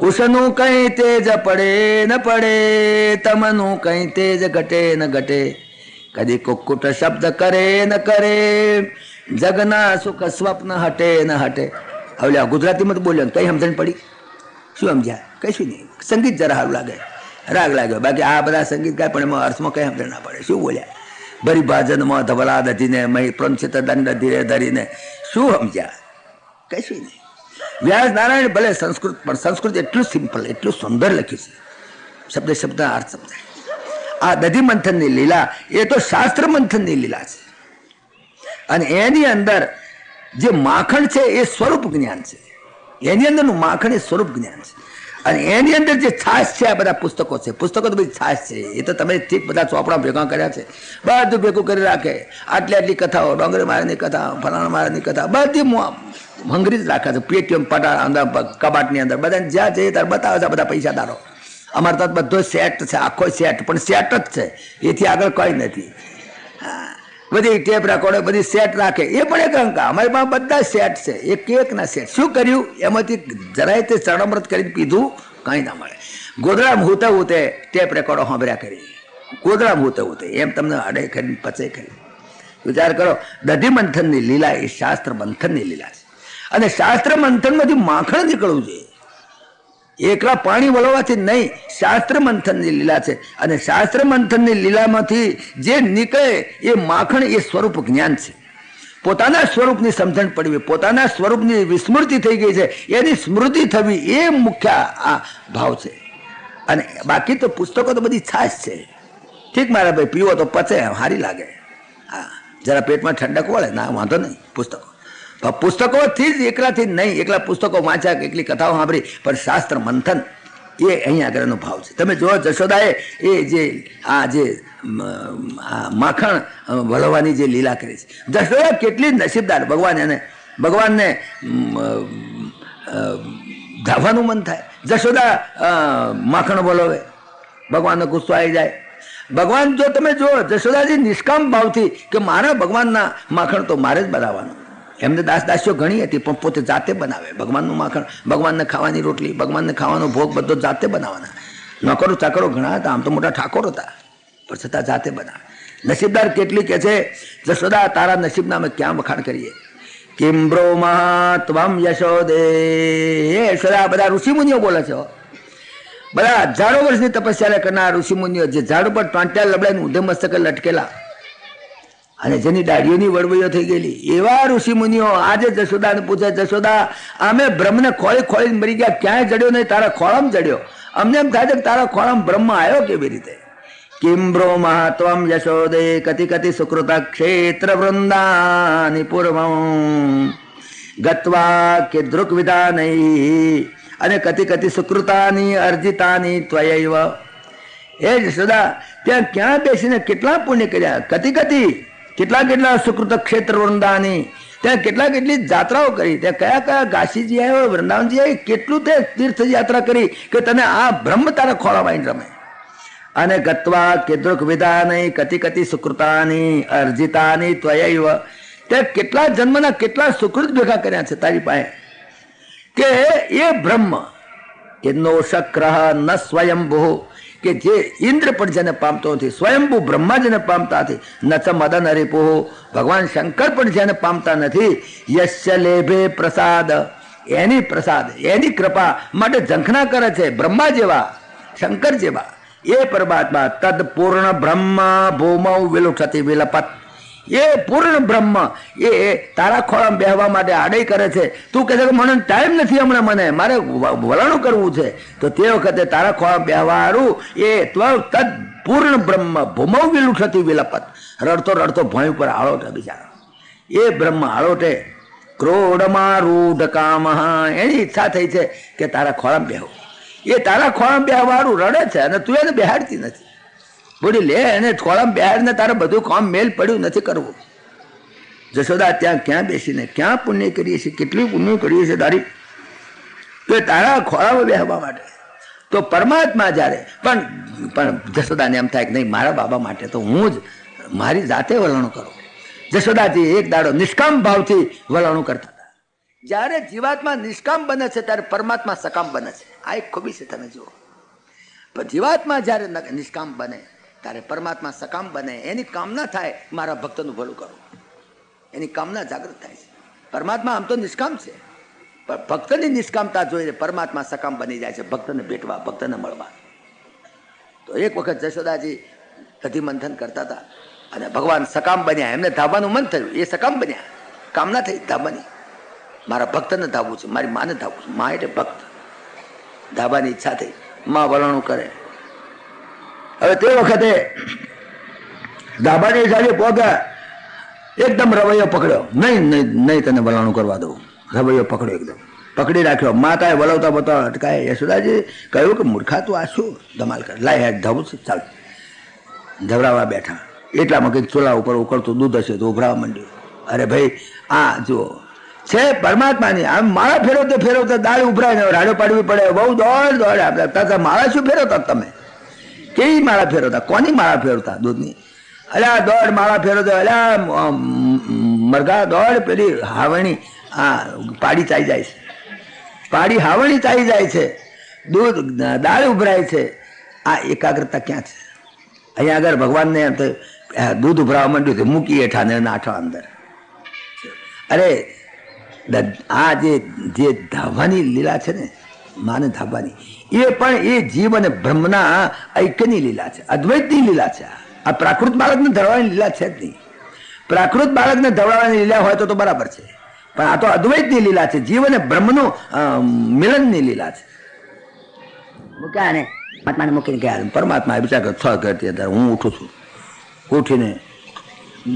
ઉષનું કઈ તેજ પડે ન પડે તમનું કઈ તેજ ઘટે ન ઘટે કદી કુક્કુટ શબ્દ કરે ન કરે જગના સુખ સ્વપ્ન હટે ન હટે. હવે ગુજરાતીમાં તો બોલ્યો કઈ સમજણ પડી? શું સમજ્યા? કશું નહીં. સંગીત જરા સારું લાગે, રાગ લાગ્યો, બાકી આ બધા સંગીત ગાય પણ એમાં અર્થમાં કઈ સમજણ ના પડે. શું બોલ્યા? ભરી ભાજનમાં ધવલા દધીને મહી પ્રંચિત દંડ ધીરે ધરીને શું સમજ્યા? કશું નહીં. વ્યાસ નારાયણ ભલે સંસ્કૃત, પણ સંસ્કૃત એટલું સિમ્પલ, એટલું સુંદર લખ્યું છે, શબ્દ શબ્દ અર્થ સમજાય. આ દધી મંથનની લીલા એ તો શાસ્ત્ર મંથનની લીલા છે. અને એની અંદર જે માખણ છે એ સ્વરૂપ જ્ઞાન છે. એની અંદરનું માખણ એ સ્વરૂપ જ્ઞાન છે. અને એની અંદર જે છાશ છે આ બધા પુસ્તકો છે. પુસ્તકો તો બધી છાશ છે. એ તો તમે ઠીક બધા ચોપડા ભેગા કર્યા છે, બધું ભેગું કરી રાખે. આટલી કથાઓ, ડોંગરી મહારાજની કથા, ફલાણા મહારાજની કથા, બધી હંગરી જ રાખે છે. પેટીએમ પટા અંદર કબાટની અંદર બધાને જ્યાં જઈએ ત્યારે બતાવે છે બધા પૈસાદારો. અમારે તો બધો સેટ છે, આખો સેટ, પણ સેટ જ છે, એથી આગળ કોઈ નથી. બધી ટેપ રેકોર્ડ બધી સેટ રાખે, એ પણ એક અંકા. અમારી પાસે બધા સેટ છે, એક ના સેટ. શું કર્યું? એમાંથી જરાય તે ચરણામૃત કરીને પીધું, કંઈ ના મળે. ગોદડા હૂતે હૂતે ટેપ રેકોર્ડો સાંભળ્યા કરી, ગોદડા હૂતે હૂતે એમ તમને અડે કરીને પચે કરી. વિચાર કરો, દધી મંથનની લીલા એ શાસ્ત્ર મંથનની લીલા છે. અને શાસ્ત્ર મંથનમાંથી માખણ નીકળવું જોઈએ. એકલા પાણી વળવાથી નહીં, શાસ્ત્ર મંથનની લીલા છે. અને શાસ્ત્ર મંથનની લીલામાંથી જે નીકળે એ માખણ, એ સ્વરૂપ જ્ઞાન છે. પોતાના સ્વરૂપની સમજણ પડવી, પોતાના સ્વરૂપની વિસ્મૃતિ થઈ ગઈ છે, એની સ્મૃતિ થવી, એ મુખ્ય આ ભાવ છે. અને બાકી તો પુસ્તકો તો બધી છાશ છે. ઠીક મારા ભાઈ, પીવો તો પચે, સારી લાગે, હા, જરા પેટમાં ઠંડક વળે, ના વાંધો નહીં. પુસ્તકોથી જ એકલાથી નહીં, એકલા પુસ્તકો વાંચ્યા, એકલી કથાઓ સાંભળી, પણ શાસ્ત્ર મંથન એ અહીંયા આગળનો ભાવ છે. તમે જુઓ, જશોદાએ એ જે માખણ વળવાની જે લીલા કરી છે, જશોદા કેટલી નસીબદાર. ભગવાનને ધાવાનું મન થાય, જશોદા માખણ વળવે, ભગવાનનો ગુસ્સો આવી જાય. ભગવાન, જો તમે જુઓ, જશોદાજી નિષ્કામ ભાવથી કે મારા ભગવાનના માખણ તો મારે જ બનાવવાનું. એમને દાસીઓ ઘણી હતી, પણ પોતે જાતે બનાવે ભગવાનનું માખણ, ભગવાનને ખાવાની રોટલી, ભગવાનને ખાવાનો ભોગ બધો જાતે બનાવવાના. નોકરો ચાકરો ઘણા હતા, આમ તો મોટા ઠાકોર હતા, પણ છતાં જાતે બનાવે. નસીબદાર કેટલી કે છે, જશોદા તારા નસીબના અમે ક્યાં વખાણ કરીએ. કિમ બ્રોમા ત્વમ યશોદે. એ યશોદા, બધા ઋષિમુનિઓ બોલે છે, બધા હજારો વર્ષની તપસ્યા કરનાર ઋષિમુનિઓ, જે ઝાડ ઉપર ટાંટ્યા લબડાઈને ઊંધે મસ્તકે લટકેલા અને જેની દાઢીઓની વળવૈયો થઈ ગયેલી એવા ઋષિમુનિઓ આજે જશોદાને પૂછે, જશોદા અમે બ્રહ્મને ખોળી ખોળીને મરી ગયા, ક્યાંય જડ્યો નહીં, તારા ખોળામાં જડ્યો. અમને એમ થાય છે કે તારા ખોળામાં બ્રહ્મ આવ્યો કેવી રીતે. કિમ બ્રોમા ત્વમ યશોદે કતિ કતિ સુકૃતા ક્ષેત્ર વૃંદાની પૂર્વમ ગત્વા કે દૃક વિધાનૈ અને કતિ કતિ સુકૃતાની અર્જિતાની ત્વયૈવ. એ જશોદા, ત્યાં ક્યાં બેસીને કેટલા પુણ્ય કર્યા, કતિ કેટલા સુકૃત ક્ષેત્ર વૃંદાની, ત્યાં કેટલી જાત્રાઓ કરી, ત્યાં કયા કયા કાશીજી આવ્યો, વૃંદાવનજી આવ્યો, કેટલું તે તીર્થ યાત્રા કરી કે તને આ બ્રહ્મ તારા ખોળામાં રમે. અને ગત્વા કેદ્રુક વિધાની કતિ કતિ સુકૃતાની અર્જિતાની ત્વયૈવ. ત્યાં કેટલા જન્મના કેટલા સુકૃત ભેગા કર્યા છે તારી પાસે કે એ બ્રહ્મ એનો શક્રહ ન સ્વયંભૂ, કે જે ઇન્દ્ર પણ જેને પામતો નથી, સ્વયંભૂ બ્રહ્મા જેને પામતા નથી, ન ચ મદન હરિપુઃ, ભગવાન શંકર પણ જેને પામતા નથી, યસ્ય લેભે પ્રસાદ, એની પ્રસાદ એની કૃપા માટે ઝંખના કરે છે બ્રહ્મા જેવા શંકર જેવા એ પરમાત્મા. તદ પૂર્ણ બ્રહ્મ ભૂમૌ વિલુઠતી વિલપત. એ પૂર્ણ બ્રહ્મ એ તારા ખોળામાં બેહવા માટે આડે કરે છે. તું કહે છે કે મને ટાઈમ નથી, હમણાં મને મારે વલણું કરવું છે, તો તે વખતે તારા ખોળામાં બેહવારું એ તદ પૂર્ણ બ્રહ્મ ભૂમૌ વિલુઠતી વિલપત. રડતો રડતો ભોંય ઉપર આળોટે બિચારો. એ બ્રહ્મ આળોટે ક્રોડમાં રૂઢ કામ, એની ઈચ્છા થઈ છે કે તારા ખોળામાં બેહવું. એ તારા ખોળામાં બેહવારું રડે છે અને તું એને બેહાડતી નથી. બોલી લે એને ખોળામાં બેહાડીને તારે બધું કામ મેલ પડ્યું નથી કરવું. જશોદા, ત્યાં ક્યાં બેસીને ક્યાં પુણ્ય કરીએ છીએ, કેટલી પુણ્ય કરીએ છીએ તારી, તો તારા ખોળામાં બેહવા માટે. તો પરમાત્મા જ્યારે પણ જશોદાને એમ થાય કે નહીં, મારા બાબા માટે તો હું જ મારી જાતે વલણું કરું. જશોદાજી એક દાડો નિષ્કામ ભાવથી વલણું કરતા હતા. જ્યારે જીવાત્મા નિષ્કામ બને છે ત્યારે પરમાત્મા સકામ બને છે. આ એક ખૂબી છે, તમે જુઓ. પણ જીવાત્મા જ્યારે નિષ્કામ બને ત્યારે પરમાત્મા સકામ બને. એની કામના થાય મારા ભક્તનું ભલું કરું, એની કામના જાગૃત થાય છે. પરમાત્મા આમ તો નિષ્કામ છે, પણ ભક્તની નિષ્કામતા જોઈને પરમાત્મા સકામ બની જાય છે, ભક્તને ભેટવા, ભક્તને મળવા. તો એક વખત જશોદાજી દધી મંથન કરતા હતા અને ભગવાન સકામ બન્યા. એમને ધાવાનું મન થયું, એ સકામ બન્યા, કામના થઈ ધાબાની. મારા ભક્તને ધાવવું છે, મારી માને ધાવવું છે. મા એટલે ભક્ત. ધાબાની ઈચ્છા થઈ, માં વલણું કરે. હવે તે વખતે ધાબાની ઈચ્છા પોગ્યા, એકદમ રવૈયો પકડ્યો. નહીં તને વલણું કરવા દઉં. રવૈયો પકડ્યો, એકદમ પકડી રાખ્યો. માતાએ વલવતા બતાવ અટકાય. યશોદાજી કહ્યું કે મૂર્ખા તું આ શું ધમાલ કર, લાય હેડ ધવું છે, ચાલ. ધવરાવા બેઠા, એટલામાં કંઈક ચૂલા ઉપર ઉકળતું દૂધ હશે તો ઉભરાવા માંડ્યું. અરે ભાઈ, આ જુઓ છે પરમાત્માની. આમ માળા ફેરવતા દાળ ઉભરાય ને રાડો પાડવી પડે. બહુ દોડ આપણે માળા શું ફેરવતા તમે? કેવી માળા ફેરવતા? કોની માળા ફેરવતા? દૂધની? અલ્યા દોડ માળા ફેરવતા. અલ્યા મરઘા દોડ, પેલી હાવણી પાડી ચાઈ જાય છે, પાડી હાવણી ચાઈ જાય છે, દૂધ દાળ ઉભરાય છે. આ એકાગ્રતા ક્યાં છે? અહીંયા આગળ ભગવાનને એમ તો દૂધ ઉભરાવા માંડ્યું કે મૂકી હેઠા ને નાઠો અંદર. અરે આ જે ધાવાની લીલા છે ને, માને ધાબવાની. એ પણ એ જીવ અને બ્રહ્મના ઐક્યની લીલા છે, અદ્વૈતની લીલા છે. આ પ્રાકૃત બાળકને ધરવાની લીલા છે જ નહીં. પ્રાકૃત બાળકને ધવડાવવાની લીલા હોય તો બરાબર છે, પણ આ તો અદ્વૈતની લીલા છે, જીવ અને બ્રહ્મનું મિલનની લીલા છે. મૂક્યા ને પરમાત્માને મૂકીને ગયા. પરમાત્મા બિચાર છ કરતી હતા. હું ઉઠું છું, ઉઠીને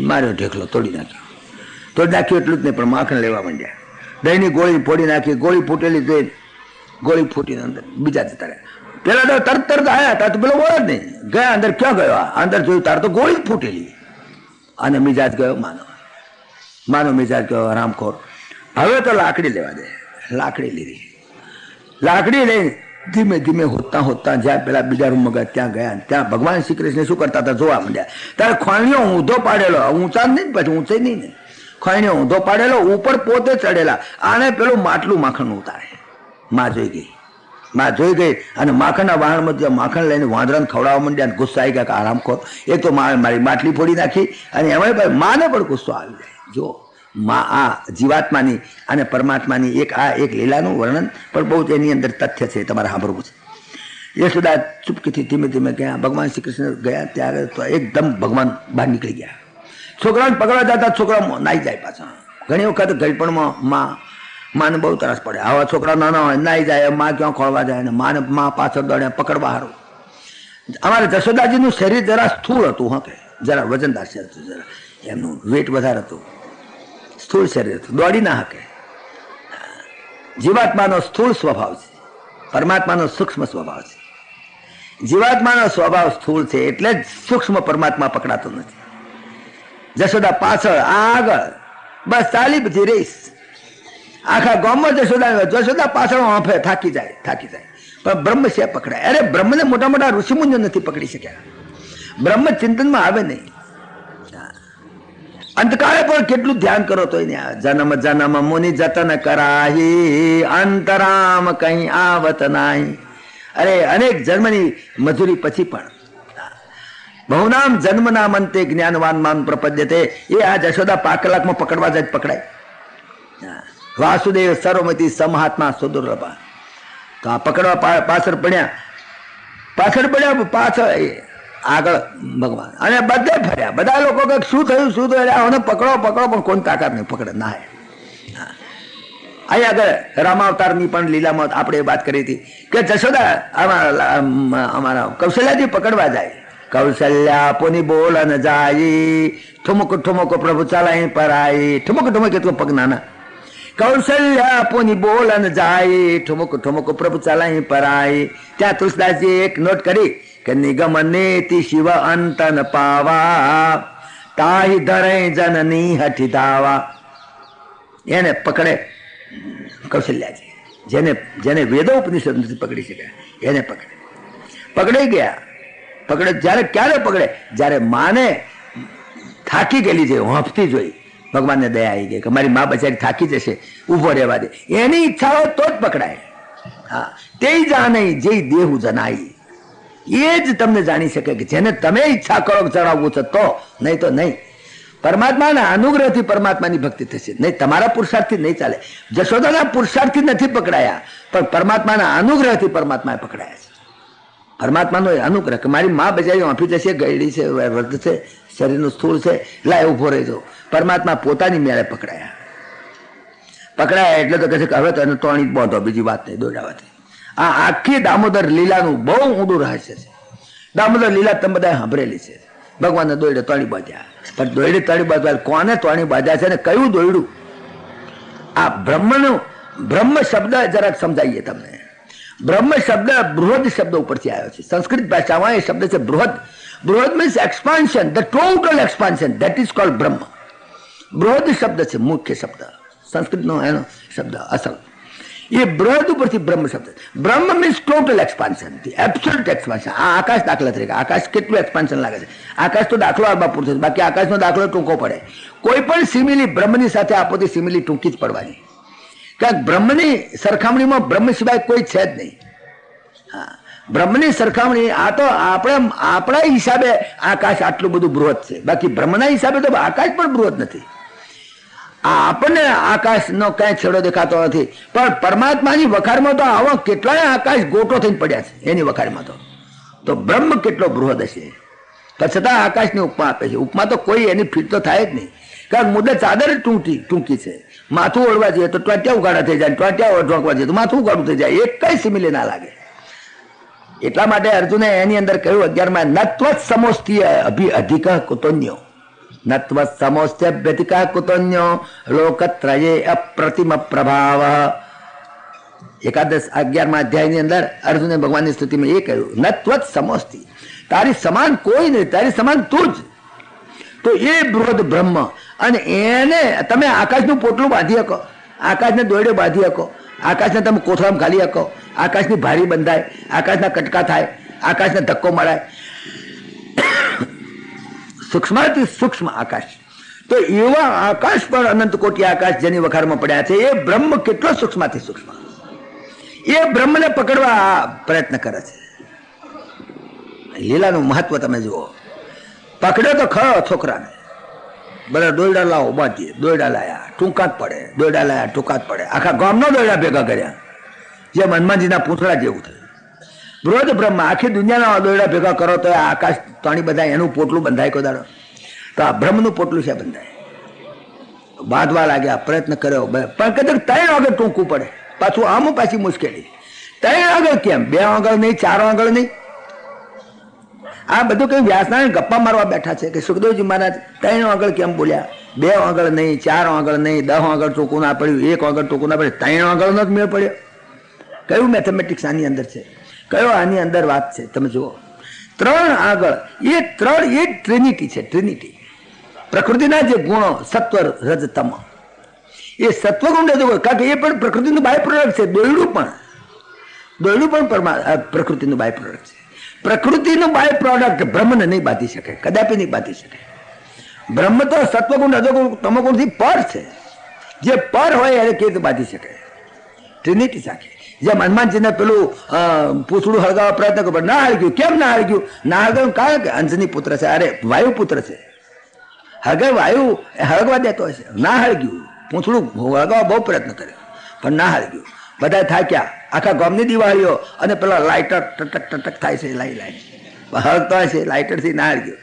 માર્યો ઢેકલો, તોડી નાખ્યો એટલું જ નહીં, પણ માખણ લેવા માંડ્યા. દહીંની ગોળી ફોડી નાખી, ગોળી ફૂટેલી જોઈ, ગોળી ફૂટીને અંદર બીજા જતા રહ્યા. પેલા તો તરત આવ્યા, તાર તો પેલો બોલ જ નહીં. ગયા અંદર, ક્યાં ગયો? અંદર જોયું તાર તો ગોળી જ ફૂટેલી. અને મિજાજ ગયો માનો મિજાજ ગયો રામખોર. હવે તો લાકડી લેવા દે. લાકડી લીધી. લાકડી લઈને ધીમે ધીમે હોતા જ્યાં પેલા બીજા રૂમમાં ગયા ત્યાં ગયા. ત્યાં ભગવાન શ્રી કૃષ્ણ શું કરતા હતા જોવા માંડ્યા. ત્યારે ખોણીઓ ઊંધો પાડેલો, ઊંચા જ નહીં, પછી ઊંચે નહીં ને, ખોણીઓ ઊંધો પાડેલો, ઉપર પોતે ચડેલા. આને પેલું માટલું માખણ ઉતારે. માં જોઈ ગઈ અને માખણના વાહણમાં માખણ લઈને વાંદરાને ખવડાવવા માંડ્યા. ગુસ્સો આવી ગયા કે આરામખોર, એ તો મારી માટલી ફોડી નાખી. અને એમાં માને પણ ગુસ્સો આવી જાય. જો માં આ જીવાત્માની અને પરમાત્માની એક લીલાનું વર્ણન પણ બહુ જ એની અંદર તથ્ય છે, તમારે સાંભળવું છે. યશોદા ચૂપકીથી ધીમે ધીમે ગયા. ભગવાન શ્રી કૃષ્ણ ગયા ત્યારે તો એકદમ ભગવાન બહાર નીકળી ગયા. છોકરાઓને પકડવા જતા છોકરા નાઈ જાય પાછા. ઘણી વખત ગળપણમાં માને બહુ ત્રાસ પડે. આવા છોકરા નાના હોય, નાઈ જાય, માં ક્યાં ખોળવા જાય ને માં પાછળ દોડે પકડવા હારું. અમારે જશોદાજીનું શરીર જરા સ્થૂળ હતું, હા, કે જરા વજનદાર શરીર હતું, જરા એમનું વેટ વધારે હતું, સ્થૂળ શરીર હતું, દોડી ના શકે. જીવાત્માનો સ્થૂળ સ્વભાવ છે, પરમાત્માનો સૂક્ષ્મ સ્વભાવ છે. જીવાત્માનો સ્વભાવ સ્થૂળ છે એટલે જ સૂક્ષ્મ પરમાત્મા પકડાતો નથી. જશોદા પાછળ, આગળ, બસ ચાલી બધી રેસ. આખા ગામમાં જશોદા પાછળ આંફે, થાકી જાય. પણ બ્રહ્મ છે પકડાય. અરે બ્રહ્મને મોટા મોટા ઋષિમુનિઓ નથી પકડી શક્યા. બ્રહ્મ ચિંતનમાં આવે નહીં. અંતકાળે પણ કેટલું ધ્યાન કરો તો જન્મ જન્મ મુનિ જતન કરાહી, અંતરામ કઈ આવત નાહી. અરે અનેક જન્મની મજૂરી પછી પણ બહુનામ જન્મના મંતે જ્ઞાનવાન માન પ્રપદ્યતે. એ આ જશોદા 5 કલાકમાં પકડવા જાય પકડાય. વાસુદેવ સર્વમતી સમહાત્મા સુદુર્લભા. તો આ પકડવા પાછળ પડ્યા પાછળ આગળ ભગવાન. અને બધે ફર્યા. બધા લોકો કે શું થયું આને પકડો પણ કોઈ તાકાત નહીં, પકડે ના. અહીં આગળ રામાવતારની પણ લીલામાં આપણે વાત કરી હતી કે જશોદા અમારા કૌશલ્યાજી પકડવા જાય. કૌશલ્યા પુની બોલન જાય, ઠુમક ઠુમક પ્રભુ ચાલાઈ પરાઈ. ઠુમક એટલું પગ નાના. કૌશલ્યા પુની બોલન જાય, ઠુમક ઠુમક પ્રભુ ચાલાઈ પરાઈ. ત્યાં તુલસીદાસજી એક નોટ કરી કે નિગમ નેતિ શિવ અંતન પાવા, તાહી ધરે જનની હઠી ધાવા. એને પકડે કૌશલ્યાજી, જેને વેદો ઉપનિષદ નથી પકડી શક્યા, એને પકડી ગયા. ક્યારે પકડે? જ્યારે માને થાકી ગયેલી છે, હોંફતી જોઈ, ભગવાનને દયા આવી ગઈ કે મારી મા બચારી થાકી જશે, ઉભો રહેવા દે. એની ઈચ્છા હોય તો જ પકડાય. હા, તે જાણે જે દેહુ જનાઈ. એ જ તમને જાણી શકે કે જેને તમે ઈચ્છા કરો જણાવવું છે તો, નહીં તો નહીં. પરમાત્માના અનુગ્રહથી પરમાત્માની ભક્તિ થશે, નહીં તમારા પુરુષાર્થથી નહીં ચાલે. જશોદાના પુરુષાર્થથી નથી પકડાયા, પણ પરમાત્માના અનુગ્રહથી પરમાત્માએ પકડાયા છે. પરમાત્માનો અનુગ્રહ કે મારી મા બજારી વાંફી જશે, ગયડી છે, વૃદ્ધ છે, શરીરનું સ્થૂળ છે, લાય ઉભો રહેજો. પરમાત્મા પોતાની મેળે પકડાયા એટલે તો કહે છે કે હવે તો એને તોણી બાંધો, બીજી વાત નહીં દોડાવાથી. આ આખી દામોદર લીલાનું બહુ ઊંડું રહસ્ય છે. દામોદર લીલા તમે બધા સાંભળેલી છે. ભગવાનને દોડે તોણી બાંધ્યા, પણ દોડે તોણી બાંધવા કોને તોણી બાંધ્યા છે ને કયું દોડ્યું? આ બ્રહ્મ શબ્દ જરાક સમજાવીએ તમને. બ્રહ્મ શબ્દ બૃહદ શબ્દ ઉપરથી આવ્યો છે. સંસ્કૃત ભાષામાં એ શબ્દ છે બૃહદ. બૃહદ means expansion, the total expansion, that is called બ્રહ્મ. બૃહદ શબ્દ છે, મુખ્ય શબ્દ, સંસ્કૃતનો એનો શબ્દ અસલ. એ બૃહદ ઉપરથી બ્રહ્મ શબ્દ. બ્રહ્મ means total expansion, absolute expansion. આ આકાશ દાખલા તરીકે, આકાશ કેટલું એક્સપાન્શન લાગે છે? આકાશ તો દાખલો આપવા પૂરતો છે, બાકી આકાશનો દાખલો ટૂંકો પડે. કોઈ પણ સિમિલી બ્રહ્મની સાથે આપો તો સિમિલી ટૂંકી જ પડવાની. કારણ બ્રહ્મની સરખામણીમાં બ્રહ્મ સિવાય કોઈ છે જ નહીં. હા, બ્રહ્મની સરખામણી આ તો આપણા હિસાબે આકાશ આટલું બધું બૃહદ છે, બાકી બ્રહ્મના હિસાબે તો આકાશ પણ બૃહદ નથી. આપણને આકાશનો કઈ છેડો દેખાતો નથી, પણ પરમાત્માની વખારમાં તો આવા કેટલાય આકાશ ગોટો થઈને પડ્યા છે. એની વખારમાં તો બ્રહ્મ કેટલો બૃહદ હશે, છતાં આકાશની ઉપમા આપે છે. ઉપમા તો કોઈ એની ફીટ તો થાય જ નહીં, કારણ મુદ્દે ચાદર જ ટૂંકી છે. માથું ઓળવા જઈએ તો ટોટિયા ઉગાડા થઈ જાય, ટોટિયા ઢોંકવા જઈએ તો માથું ઉગાડું થઈ જાય, એક કઈ સિમિલે ના લાગે. એટલા માટે અર્જુને એની અંદર કહ્યું 11માં, નત્વત સમોસ્તી અધિક કુતોન્યો, નત્વત સમોસ્ત્ય વ્યતિક કુતોન્યો લોકત્રયે અપ્રતિમ પ્રભાવ. 11મા અધ્યાયની અંદર અર્જુને ભગવાનની સ્તુતિમાં એ કહ્યું, નત્વત સમોસ્તી, તારી સમાન કોઈ નહીં, તારી સમાન તું જ. તો એ બૃહદ બ્રહ્મ, અને એને તમે આકાશનું પોટલું બાંધી શકો, આકાશને દોરડે બાંધી શકો, આકાશને તમે કોથળામાં ઘાલી શકો, આકાશની ભારી બંધાય, આકાશના કટકા થાય, આકાશને ધક્કો મળાય, સૂક્ષ્મથી સૂક્ષ્મ આકાશ. તો એવા આકાશ પર અનંત કોટી આકાશ જેની વખારમાં પડ્યા છે, એ બ્રહ્મ કેટલો સૂક્ષ્મથી સૂક્ષ્મ, એ બ્રહ્મને પકડવા પ્રયત્ન કરે છે. લીલાનું મહત્વ તમે જુઓ. પકડ્યો તો ખરો છોકરાને, બધા દોરડા લાવો બાંધીએ, દોરડા લાયા ટૂંકા જ પડે, દોરડા લાયા ટૂંકા જ પડે, આખા ગામનો દોરડા ભેગા કર્યા, જેમ હનુમાનજીના પૂંછડા જેવું થયું. બૃહદ બ્રહ્મ, આખી દુનિયાના દોરડા ભેગા કરો તો આકાશ તાણી બધા એનું પોટલું બંધાય કોઈ દાડો? તો આ બ્રહ્મનું પોટલું છે બંધાય. બાંધવા લાગ્યા, પ્રયત્ન કર્યો, પણ કદાચ 3 આગળ ટૂંકવું પડે, પાછું આમ પાછી મુશ્કેલી. 3 આગળ કેમ? 2 આગળ નહીં, 4 આગળ નહીં. આ બધું કઈ વ્યાસનારાયણ ગપ્પા મારવા બેઠા છે કે સુખદેવજી મહારાજ 3 આગળ કેમ બોલ્યા? 2 આગળ નહીં, 4 આગળ નહીં, 10 આગળ ટૂંકું ના પડ્યું, 1 આગળ ટૂંકું ના પડ્યું, 3 આગળનો જ મેળ પડ્યો. કયું મેથેમેટિક્સ આની અંદર છે? કયો આની અંદર વાત છે? તમે જુઓ, 3 આગળ, એ 3 એ ટ્રિનિટી છે. ટ્રિનિટી પ્રકૃતિના જે ગુણો સત્વ રજ તમ, એ સત્વગુણ રજોગુણ, કારણ કે એ પણ પ્રકૃતિનું બાય પ્રોડક્ટ છે. દોરડું પણ પ્રકૃતિનું બાય પ્રોડક્ટ છે. પ્રકૃતિનું બાય પ્રોડક્ટ બ્રહ્મને નહીં બાંધી શકે, કદાપી નહીં બાંધી શકે. બ્રહ્મ તો સત્વગુણ રજોગુણ તમોગુણથી પર છે. જે પર હોય એને કેવી રીતે બાંધી શકે? ટ્રિનિટી સાથે. જેમ હનુમાનજીને પેલું પૂછડું હળગાવવા પ્રયત્ન કર્યો, ના હળગ્યું. કેમ ના હળગ્યું? ના હળગાવ્યું કારણ કે અંજની પુત્ર છે, અરે વાયુ પુત્ર છે. વાયુ હળગવા દેતો હશે, ના હળગ્યું. પૂછડું હળગાવવા બહુ પ્રયત્ન કર્યો પણ ના હળગ્યું. બધા થાક્યા, આખા ગામની દિવાળીઓ અને પેલા લાઇટર ટટક ટટક થાય છે, લાઈ હળગતા હશે, લાઇટરથી ના હળગ્યું.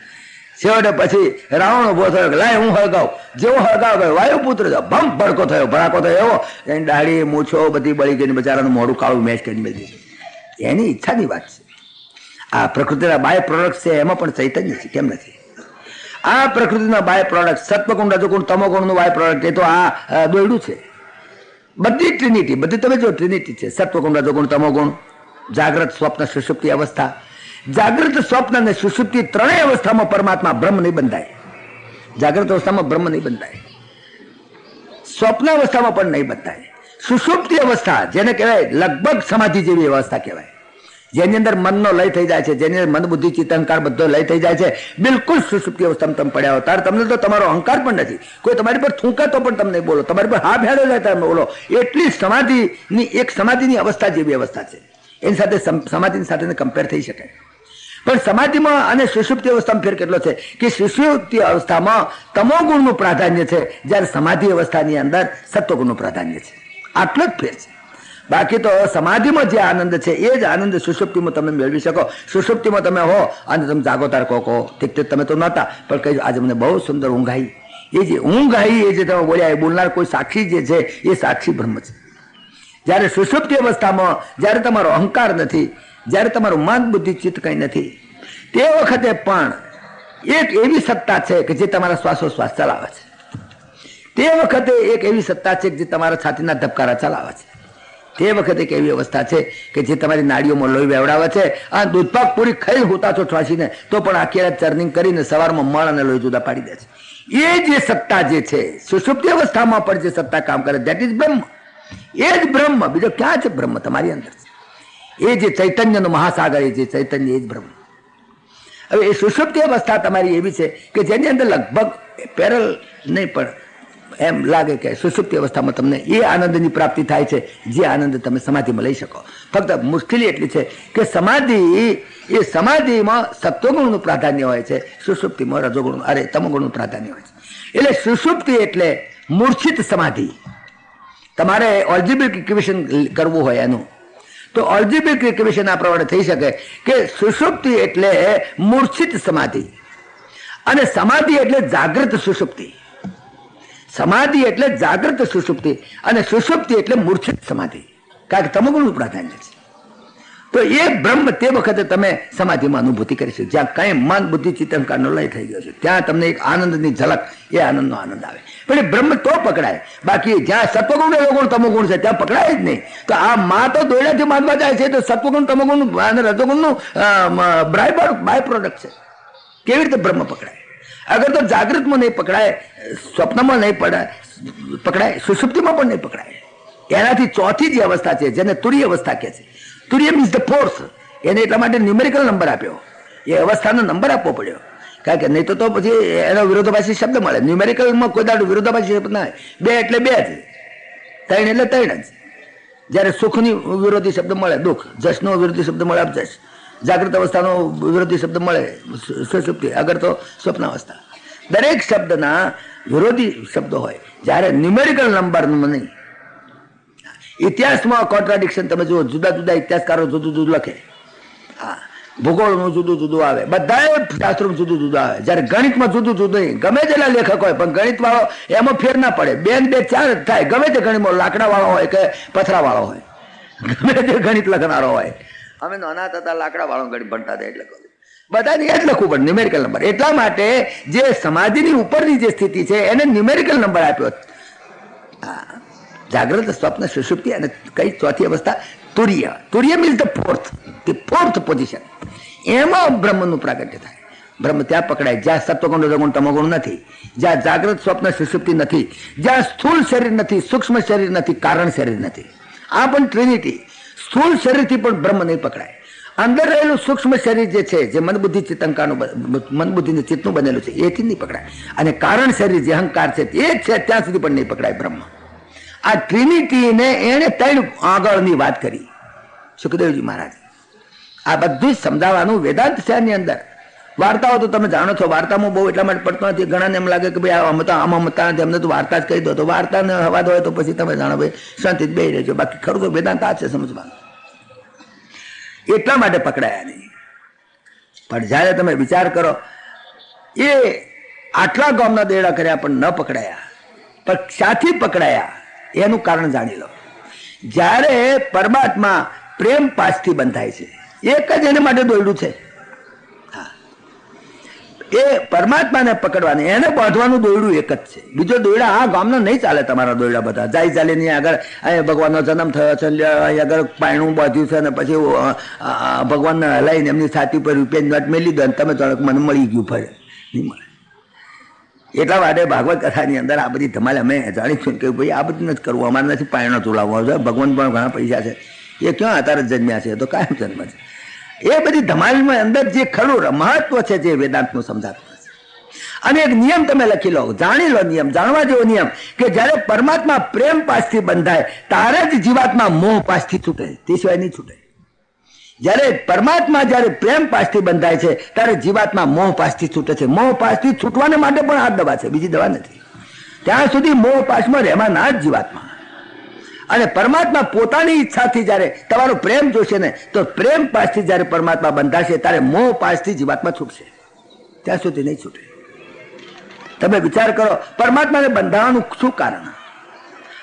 છેવટે પછી રાવણ ઉભો થયો, લાય હું હળગાવ. જેવો હળગાવ ગયો વાયુપુત્ર ભમ ભડકો થયો, ભડાકો થયો એવો, એની દાઢી મૂછો બધી બળી ગઈ, બચારાનું મોઢું કાળું મેચ કરીને મેળવી દીધું. એની ઈચ્છાની વાત છે. આ પ્રકૃતિના બાય પ્રોડક્ટ છે, એમાં પણ ચૈતન્ય છે. કેમ નથી? આ પ્રકૃતિના બાય પ્રોડક્ટ સત્વગુણ રજોગુણ તમોગુણનું બાય પ્રોડક્ટ, એ તો આ દોરડું છે. બધી ટ્રિનિટી, બધી તમે જો ટ્રિનિટી છે. સત્વગુણ રજોગુણ તમોગુણ, જાગ્રત સ્વપ્ન સુષુપ્તિ અવસ્થા. જાગૃત સ્વપ્ન અને સુષુપ્તિ 3 અવસ્થામાં પરમાત્મા બ્રહ્મ નહીં બંધાય. જાગૃત અવસ્થામાં બ્રહ્મ નહીં બંધાય, સ્વપ્ન અવસ્થામાં પણ નહીં બંધાય. સુષુપ્તિ અવસ્થા જેને કહેવાય લગભગ સમાધિ જેવી અવસ્થા કહેવાય, જેની અંદર મનનો લય થઈ જાય છે, જેની અંદર મન બુદ્ધિ ચિત્ત અહંકાર બધો લય થઈ જાય છે. બિલકુલ સુષુપ્તિ અવસ્થામાં તમે પડ્યા હો, ત્યારે તમને તો તમારો અહંકાર પણ નથી, કોઈ તમારી પર થૂંકા તો પણ તમને બોલો, તમારી પર હા ભેળો જાય તમે બોલો. એટલી સમાધિની એક સમાધિની અવસ્થા જેવી અવસ્થા છે. એની સાથે સમાધિની સાથે કમ્પેર થઈ શકે. પણ સમાધિમાં અને સુષુપ્તિ અવસ્થામાં ફેર કેટલો છે કે સુષુપ્તિ અવસ્થામાં તમોગુણનું પ્રાધાન્ય છે, જ્યારે સમાધિ અવસ્થાની અંદર સત્વગુણનું પ્રાધાન્ય છે. આટલો જ ફેર છે. બાકી તો સમાધિમાં જે આનંદ છે એ જ આનંદ સુષુપ્તિમાં તમે મેળવી શકો. સુષુપ્તિમાં તમે હો અને તમે જાગો તાર કહો ઠીક તમે તો નહોતા, પણ કહ્યું આજે મને બહુ સુંદર ઊંઘ આવી. એ જે ઊંઘ આવી એ જે તમે બોલ્યા એ બોલનાર કોઈ સાક્ષી જે છે એ સાક્ષી બ્રહ્મ છે. જ્યારે સુષુપ્તિ અવસ્થામાં જ્યારે તમારો અહંકાર નથી, જ્યારે તમારું મન બુદ્ધિ ચિત્ત કંઈ નથી, તે વખતે પણ એક એવી સત્તા છે કે જે તમારા શ્વાસોશ્વાસ ચલાવે છે. તે વખતે એક એવી સત્તા છે કે જે તમારા છાતીના ધબકારા ચલાવે છે. તે વખતે એક એવી અવસ્થા છે કે જે તમારી નાડીઓમાં લોહી વેવડાવે છે. આ દૂધપાક પૂરી ખાઈ હોતા છો ઠવાસીને તો પણ આખી રાત ચર્નિંગ કરીને સવારમાં મળ અને લોહી જુદા પાડી દે છે. એ જે સત્તા જે છે સુષુપ્તિ અવસ્થામાં પણ જે સત્તા કામ કરે દેટ ઇઝ બ્રહ્મ. એ જ બ્રહ્મ, બીજો ક્યાં છે બ્રહ્મ? તમારી અંદર છે. એ જે ચૈતન્યનો મહાસાગર એ જે ચૈતન્ય એ જ બ્રહ્મ. હવે એ સુષુપ્તિ અવસ્થા તમારી એવી છે કે જેની અંદર લગભગ પેરલ નહીં પણ એમ લાગે કે સુષુપ્તિ અવસ્થામાં તમને એ આનંદની પ્રાપ્તિ થાય છે જે આનંદ તમે સમાધિમાં લઈ શકો. ફક્ત મુશ્કેલી એટલી છે કે સમાધિમાં સત્વગુણનું પ્રાધાન્ય હોય છે, સુષુપ્તિમાં રજોગુણ તમોગુણનું પ્રાધાન્ય હોય છે. એટલે સુષુપ્તિ એટલે મૂર્છિત સમાધિ. તમારે ઓલ્જિબ્રિક ઇક્વેશન કરવું હોય એનું, તો ઓલ્જિબ્રિક ઇક્વેશન આ પ્રમાણે થઈ શકે કે સુષુપ્તિ એટલે મૂર્છિત સમાધિ, અને સમાધિ એટલે જાગૃત સુષુપ્તિ. સમાધિ એટલે જાગૃત સુષુપ્તિ, અને સુષુપ્તિ એટલે મૂર્છિત સમાધિ, કારણ કે તમોગુણનું પ્રાધાન્ય છે. તો એ બ્રહ્મ તે વખતે તમે સમાધિમાં અનુભૂતિ કરી શકો, જ્યાં કઈ મન બુદ્ધિ ચિત્તનકારનો લય થઈ ગયો છે, ત્યાં તમને એક આનંદની ઝલક, એ આનંદનો આનંદ આવે. પણ એ બ્રહ્મ તો પકડાય, બાકી જ્યાં સત્વગુણ રજોગુણ તમોગુણ છે ત્યાં પકડાય જ નહીં. તો આ માં તો દોયડાથી બાંધવા જાય છે, તો સત્વગુણ તમોગુણ અને રજોગુણનું બાય પ્રોડક્ટ છે. કેવી રીતે બ્રહ્મ પકડાય? અગર તો જાગૃતમાં નહીં પકડાય, સ્વપ્નમાં નહીં પકડાય, સુષુપ્તિમાં પણ નહીં પકડાય. એનાથી ચોથી જે અવસ્થા છે જેને તુરીય અવસ્થા કહે છે, તુરીય મીન્સ ધ ફોર્થ, એને એટલા માટે ન્યુમેરિકલ નંબર આપ્યો, એ અવસ્થાનો નંબર આપવો પડ્યો. કારણ કે નહીં તો પછી એનો વિરોધાભાસી શબ્દ મળે. ન્યુમેરિકલમાં કોઈ દાડો વિરોધાભાસી શબ્દ ના હોય. 2 એટલે 2 જ, 3 એટલે 3 જ. જ્યારે સુખની વિરોધી શબ્દ મળે દુઃખ, જશનો વિરોધી શબ્દ મળે અપજશ, જાગૃત અવસ્થાનો વિરોધી શબ્દ મળે સુષુપ્તિ, અગર તો સ્વપ્નાવસ્થા. દરેક શબ્દના વિરોધી શબ્દો હોય. જ્યારે ન્યુમેરિકલ નંબરનું નહીં. ઇતિહાસમાં કોન્ટ્રાડિક્શન તમે જુઓ, જુદા જુદા ઇતિહાસકારો જુદું જુદું લખે. હા, ભૂગોળનું જુદું જુદું આવે, બધા શાસ્ત્રોમાં જુદું જુદું આવે. જ્યારે ગણિતમાં જુદું જુદું નહીં, ગમે તેટલા લેખક હોય પણ ગણિત વાળો એમાં ફેર ના પડે. 2 ને 2 4 થાય, ગમે તે ગણિતમાં લાકડા વાળો હોય કે પથરા વાળો હોય, ગમે તે ગણિત લખનારો હોય. અમે નાના હતા લાકડા વાળો ગણિત ભણતા હતા, એટલે બધાને એ જ લખવું પડે ન્યુમેરિકલ નંબર. એટલા માટે જે સમાધિની ઉપરની જે સ્થિતિ છે એને ન્યુમેરિકલ નંબર આપ્યો. હા, જાગ્રત, સ્વપ્ન, સુષુપ્તિ, અને કઈ ચોથી અવસ્થા તુરીય. તુરીય મીન્સ ધ ફોર્થ પોઝિશન. એમાં બ્રહ્મનું પ્રાગટ્ય થાય. બ્રહ્મ ત્યાં પકડાય જ્યાં સત્વગુણ રજોગુણ તમોગુણ નથી, જ્યાં જાગ્રત સ્વપ્ન સુષુપ્તિ નથી, જ્યાં સ્થૂળ શરીર નથી, સૂક્ષ્મ શરીર નથી, કારણ શરીર નથી. આ પણ ટ્રિનિટી. સ્થૂળ શરીરથી પણ બ્રહ્મ નહીં પકડાય. અંદર રહેલું સૂક્ષ્મ શરીર જે છે, જે મન બુદ્ધિ ચિત્તંકારનું, મન બુદ્ધિ ચિત્તનું બનેલું છે, એથી નહીં પકડાય. અને કારણ શરીર જે અહંકાર છે એ જ છે, ત્યાં સુધી પણ નહીં પકડાય બ્રહ્મ. આ ટ્રિનિટીને એને 3 આગળની વાત કરી સુખદેવજી મહારાજ. આ બધું જ સમજાવવાનું વેદાંત છે આની અંદર. વાર્તાઓ તો તમે જાણો છો, વાર્તામાં બહુ એટલા માટે પડતો નથી. ઘણાને એમ લાગે કે ભાઈ આમાં મતા નથી, અમને તો વાર્તા જ કહી દો. તો વાર્તાને હવાદ હોય તો પછી તમે જાણો ભાઈ શાંતિ બે રહેજો. બાકી ખરું તો વેદાંત આ છે સમજવાનું. એટલા માટે પકડાયા નહીં. પણ જ્યારે તમે વિચાર કરો, એ આટલા ગામના દેડા કર્યા પણ ન પકડાયા, પણ શાથી પકડાયા એનું કારણ જાણી લો. જ્યારે પરમાત્મા પ્રેમ પાસથી બંધાય છે, એક જ એને માટે દોરડું છે. હા, એ પરમાત્માને પકડવાની, એને બાંધવાનું દોરડું એક જ છે. બીજો દોરડા આ ગામનો નહીં ચાલે. તમારા દોરડા બધા જાય ચાલે નહીં. આગળ અહીંયા ભગવાનનો જન્મ થયો છે, આગળ પાયણું બાંધ્યું છે, અને પછી ભગવાનને હલાવીને એમની છાતી પર રૂપિયાની નોટ મેલી દો, તમે જાણો મને મળી ગયું, ફરે નહીં મળે. એટલા માટે ભાગવત કથાની અંદર આ બધી ધમાલ અમે જાણીશું કે ભાઈ આ બધું નથી કરવું, અમારે નથી પાયણો ચોલાવવો છે. ભગવાન પણ ઘણા પૈસા છે, એ ક્યાં અત્યારે જન્મ્યા છે, તો કાયમ જન્મ છે. એ બધી ધમાલમાં અંદર જે ખરું મહત્વ છે જે વેદાંતનું સમજાતું છે. અને એક નિયમ તમે લખી લો, જાણી લો નિયમ, જાણવા જેવો નિયમ, કે જ્યારે પરમાત્મા પ્રેમ પાસથી બંધાય ત્યારે જ જીવાત્મા મોહ પાસથી છૂટે, તે સિવાય નહીં છૂટે. જ્યારે પરમાત્મા જ્યારે પ્રેમ પાસથી બંધાય છે ત્યારે જીવાત્મા મોહ પાસથી છૂટે છે. મોહ પાસથી છૂટવાને માટે પણ આ દવા છે, બીજી દવા નથી. ત્યાં સુધી મોહ પાસમાં રહેવા ના જ જીવાત્મા. અને પરમાત્મા પોતાની ઈચ્છાથી જ્યારે તમારો પ્રેમ જોશે ને, તો પ્રેમ પાસથી જ્યારે પરમાત્મા બંધાશે ત્યારે મોહ પાસથી જીવાત્મા છૂટશે. ત્યાં સુધી નહીં છૂટે. તમે વિચાર કરો, પરમાત્માને બંધાવાનું શું કારણ?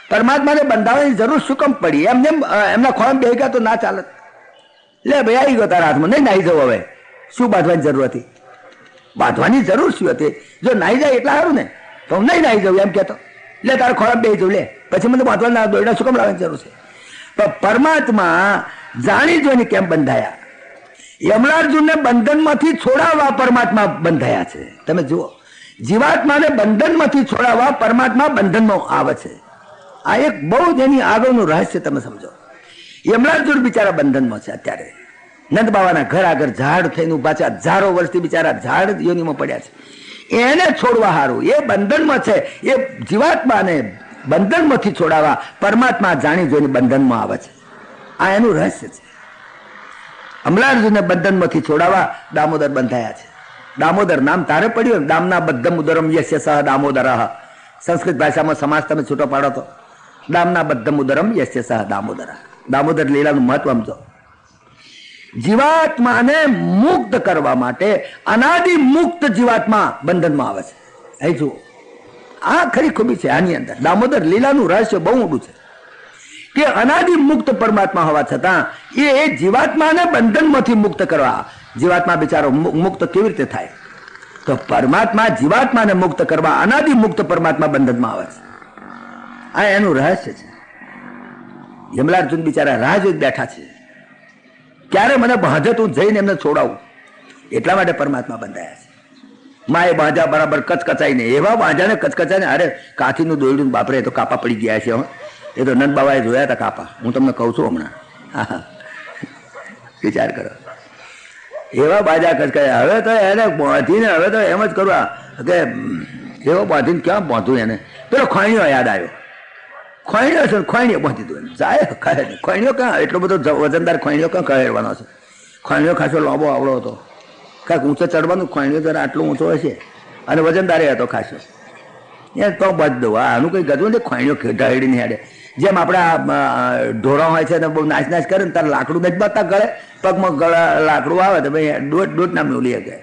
પરમાત્માને બંધાવવાની જરૂર શું કેમ પડી? એમને એમના ખોળામાં બેહી ગયા તો ના ચાલત. લે ભાઈ આવી ગયો તારા હાથમાં, નહીં નાહી જવું, હવે શું બાંધવાની જરૂર હતી? બાંધવાની જરૂર શું હતી? જો નાહી જાય એટલા સારું ને, તો હું નહીં નાહી જવું એમ કહેતો. લે તારા ખોરાક બેસી જવું, લે પછી મને બાંધવાના દોરડા શું કેમ લાવવાની જરૂર છે? પણ પરમાત્મા જાણી જોઈને કેમ બંધાયા? યમલાર્જુનને બંધનમાંથી છોડાવવા પરમાત્મા બંધાયા છે. તમે જુઓ, જીવાત્માને બંધનમાંથી છોડાવવા પરમાત્મા બંધનમાં આવે છે. આ એક બહુ જ એની આગળનું રહસ્ય તમે સમજો. યમલાર્જુન બિચારા બંધનમાં છે અત્યારે. નંદ બાબાના ઘર આગળ ઝાડ થઈને ઉભા છે, હજારો વર્ષથી બિચારા ઝાડ યોનીમાં પડ્યા છે. એને છોડવા હારું, એ બંધનમાં છે, એ જીવાત્માને બંધનમાંથી છોડાવવા પરમાત્મા જાણી જોઈને બંધનમાં આવે છે. આ એનું રહસ્ય છે. અમલાર્જુનને બંધનમાંથી છોડાવવા દામોદર બંધાયા છે. દામોદર નામ તારે પડ્યું, દામના બધમ ઉદરમ યસ્ય સહ દામોદર. સંસ્કૃત ભાષામાં સમાસ તમે છૂટો પાડો તો દામના બદ્ધમુદરમ યસ્ય સહ દામોદરા. દામોદર લીલાનું મહત્વ સમજો. જીવાત્માને મુક્ત કરવા માટે અનાદિ મુક્ત જીવાત્મા બંધનમાં આવે છે. અહીં જુઓ, આ ખરી ખૂબી છે આની અંદર. દામોદર લીલાનું રહસ્ય બહુ ઊંડું છે કે અનાદિ મુક્ત પરમાત્મા હોવા છતાં એ જીવાત્માને બંધનમાંથી મુક્ત કરવા. જીવાત્મા બિચારો મુક્ત કેવી રીતે થાય? તો પરમાત્મા જીવાત્માને મુક્ત કરવા અનાદિ મુક્ત પરમાત્મા બંધનમાં આવે છે. આ એનું રહસ્ય છે. યમલાર્જુન બિચારા રાહ જોઈ બેઠા છે, ક્યારે મને બાંધે તું જઈને એમને છોડાવું. એટલા માટે પરમાત્મા બંધાયા છે. માએ બાંધ્યા બરાબર કચકચાઈને, એવા બાંધ્યાને કચકચાઈને. અરે કાથીનું દોરડું બાપરે, એ તો કાપા પડી ગયા છે. એ તો નંદ બાબાએ જોયા હતા કાપા. હું તમને કહું છું હમણાં. હા, વિચાર કરો. એવા બાજા કચકાયા. હવે તો એને બાંધીને હવે તો એમ જ કરવા કે એવો બાંધીને ક્યાં બાંધું એને? પેલો ખોઈણીઓ યાદ આવ્યો. ખોઈણીઓ છે, ખોઈણીઓ બાંધી દો જાય. ખોઈણીઓ ક્યાં એટલો બધો વજનદાર ખોઈણીઓ ક્યાં કહેવાનો છે? ખોઈણીઓ ખાસો લાંબો આવડો હતો, કાંઈક ઊંચો ચડવાનું. ખોઈણીઓ જરા આટલો ઊંચો હશે અને વજનદારે હતો ખાસો. એ તો બાંધી દઉં. આનું કંઈ ગજવું ને ખોઈણીઓ ઢળીને હેડે. જેમ આપણા ઢોરા હોય છે ને બહુ નાચ નાચ કરે ને તારે લાકડું નથી બાંધતા ગળે, પગમાં લાકડું આવે તો ભાઈ દોઢ નામનું લે કે.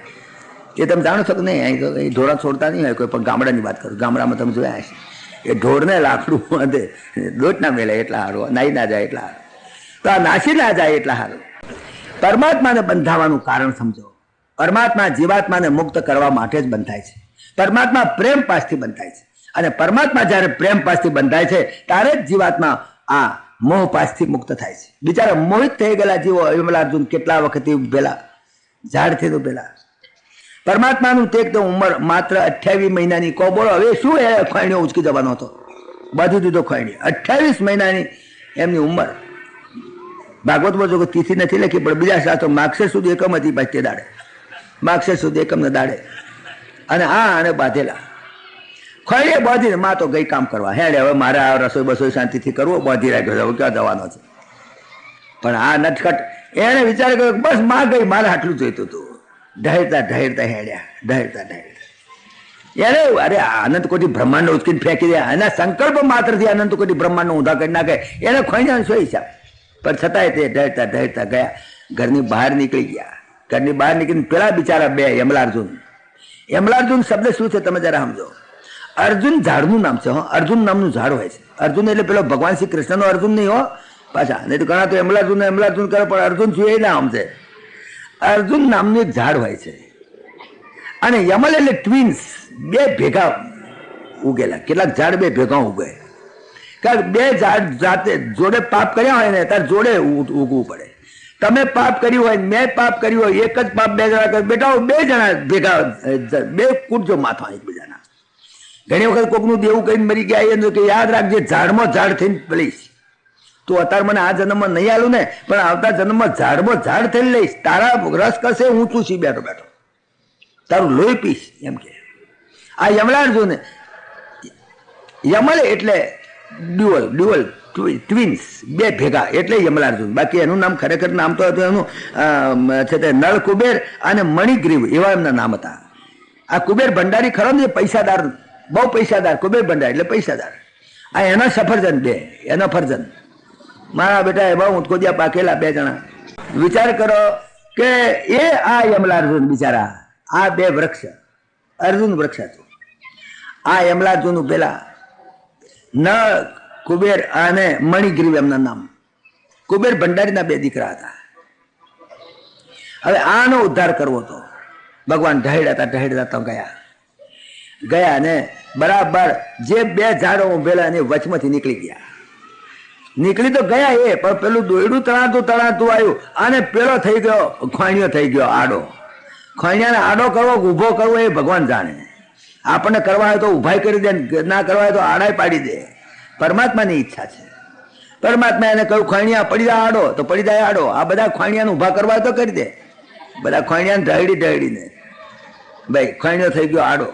એ તમે જાણો છો કે નહીં? અહીં તો એ ઢોરા છોડતા નહીં હોય કોઈ, પણ ગામડાની વાત કરું. ગામડામાં તમે જોયા હશે એ ઢોરને લાકડું બાંધે, દોઢ ના મેળે એટલા સારું, નાઈ ના જાય એટલા સારું, તો આ નાસી ના જાય એટલા સારું. પરમાત્માને બંધાવાનું કારણ સમજો. પરમાત્મા જીવાત્માને મુક્ત કરવા માટે જ બંધાય છે. પરમાત્મા પ્રેમ પાસથી બંધાય છે, અને પરમાત્મા જ્યારે પ્રેમ પાસથી બંધાય છે ત્યારે જ જીવાત્મા આ મોહ પાસથી મુક્ત થાય છે. બિચારા મોહિત થઈ ગયેલા જીવો યમલાર્જુન કેટલા વખતથી ઉભેલા, ઝાડથી ઉભેલા. પરમાત્માનું તે તો ઉંમર માત્ર 28 મહિનાની. કો બોલો હવે શું એ ખોઈણીઓ ઉચકી જવાનો હતો? બાંધી દીધો ખોઈણી. 28 મહિનાની એમની ઉંમર. ભાગવતમાં જો તિથિ નથી લખી, પણ બીજા શાસ્ત્રો માગશર સુધી એકમ હતી. પાછી તે દાડે માગશર સુધી એકમને દાડે અને અને બાંધેલા ખોઈએ બાંધીને માં તો ગઈ કામ કરવા. હેડે હવે મારે આ રસોઈ બસોઈ શાંતિથી કરવો, બાંધી રાખ્યો. હવે ક્યાં જવાનો છે? પણ આ નટખટ એને વિચાર કર્યો બસ માં ગઈ, મારે આટલું જોઈતું હતું. ઢહેરતા ઢહેરતા હેડ્યા, ઢહેરતા ઢહેરતા એને અરે અનંત કોટી બ્રહ્માંડ ઉચકીને ફેંકી દે. એના સંકલ્પ માત્રથી અનંત કોટી બ્રહ્માંડ ઊંધા કરી નાખે. એને ખોઈના શું હિસાબ? પણ છતાંય તે ઢહેરતા ઢહેરતા ગયા. ઘરની બહાર નીકળી ગયા. ઘરની બહાર નીકળીને પેલા બિચારા બે યમલાર્જુન. યમલાર્જુન શબ્દ શું છે તમે જરા સમજો. અર્જુન ઝાડનું નામ છે. અર્જુન નામનું ઝાડ હોય છે. અર્જુન એટલે પેલો ભગવાન શ્રી કૃષ્ણનો અર્જુન નહીં હો પાછા. નહીં તો ઘણા તો યમલાર્જુન કરે, પણ અર્જુન શું એ ના સમજે. અર્જુન નામનું એક ઝાડ હોય છે, અને યમલ એટલે ટ્વિન્સ, બે ભેગા ઉગેલા. કેટલાક ઝાડ બે ભેગા ઉગે, કારણ બે ઝાડ જાતે જોડે પાપ કર્યા હોય ને ત્યારે જોડે ઉગવું પડે. તમે પાપ કર્યું હોય, મેં પાપ કર્યું હોય, એક જ પાપ બે જણા કરે, બેટા બે જણા ભેગા બે કૂટજો માથા એકબીજાના. ઘણી વખત કોકનું દેવું કહીને મરી ગયા એ કે યાદ રાખજે ઝાડમાં ઝાડ થઈને પડીશ. તું અત્યારે મને આ જન્મમાં નહીં આલું ને, પણ આવતા જન્મમાં ઝાડમાં ઝાડ થઈને લઈશ. તારા રસ કરશે, હું છું છી બેઠો બેઠો, તારું લોહી પીશ એમ કે. આ યમલાર્જુન, યમલ એટલે ડ્યુઅલ ટ્વિન્સ, બે ભેગા એટલે યમલાર્જુન. બાકી એનું નામ ખરેખર નામ તો હતું એનું છે તે નળ કુબેર અને મણિગ્રીવ, એવા એમના નામ હતા. આ કુબેર ભંડારી ખરો ને, પૈસાદાર, બહુ પૈસાદાર. કુબેર ભંડારી એટલે પૈસાદાર. આ એના સફરજન બે, એના ફરજન. મારા બેટા એવા ઊંટકોડિયા પાકેલા બે જણા. વિચાર કરો કે એ આ યમલાર્જુન બિચારા, આ બે વૃક્ષ, અર્જુન વૃક્ષ હતું. આ યમલાર્જુન પેલા નળ કુબેર અને મણિગ્રીવ એમના નામ. કુબેર ભંડારીના બે દીકરા હતા. હવે આનો ઉદ્ધાર કરવો હતો. ભગવાન ઢહેડતા તો ગયા ને બરાબર જે બે ઝાડો ઉભેલા એની વચમાંથી નીકળી ગયા. નીકળી તો ગયા એ, પણ પેલું દોયડું તણાતું આવ્યું અને પેલો થઈ ગયો ખોઈણીઓ થઈ ગયો આડો. ખોઈણીયાને આડો કરવો, ઊભો કરવો એ ભગવાન જાણે. આપણને કરવા હોય તો ઉભાઈ કરી દે, ના કરવા હોય તો આડાય પાડી દે. પરમાત્માની ઈચ્છા છે. પરમાત્મા એને કહ્યું ખોઈણીયા પડી જાય આડો તો પડી જાય આડો. આ બધા ખોઈણીયાને ઉભા કરવા તો કરી દે. બધા ખોઈણીયાને ઢળીને ભાઈ ખોઈણીઓ થઈ ગયો આડો.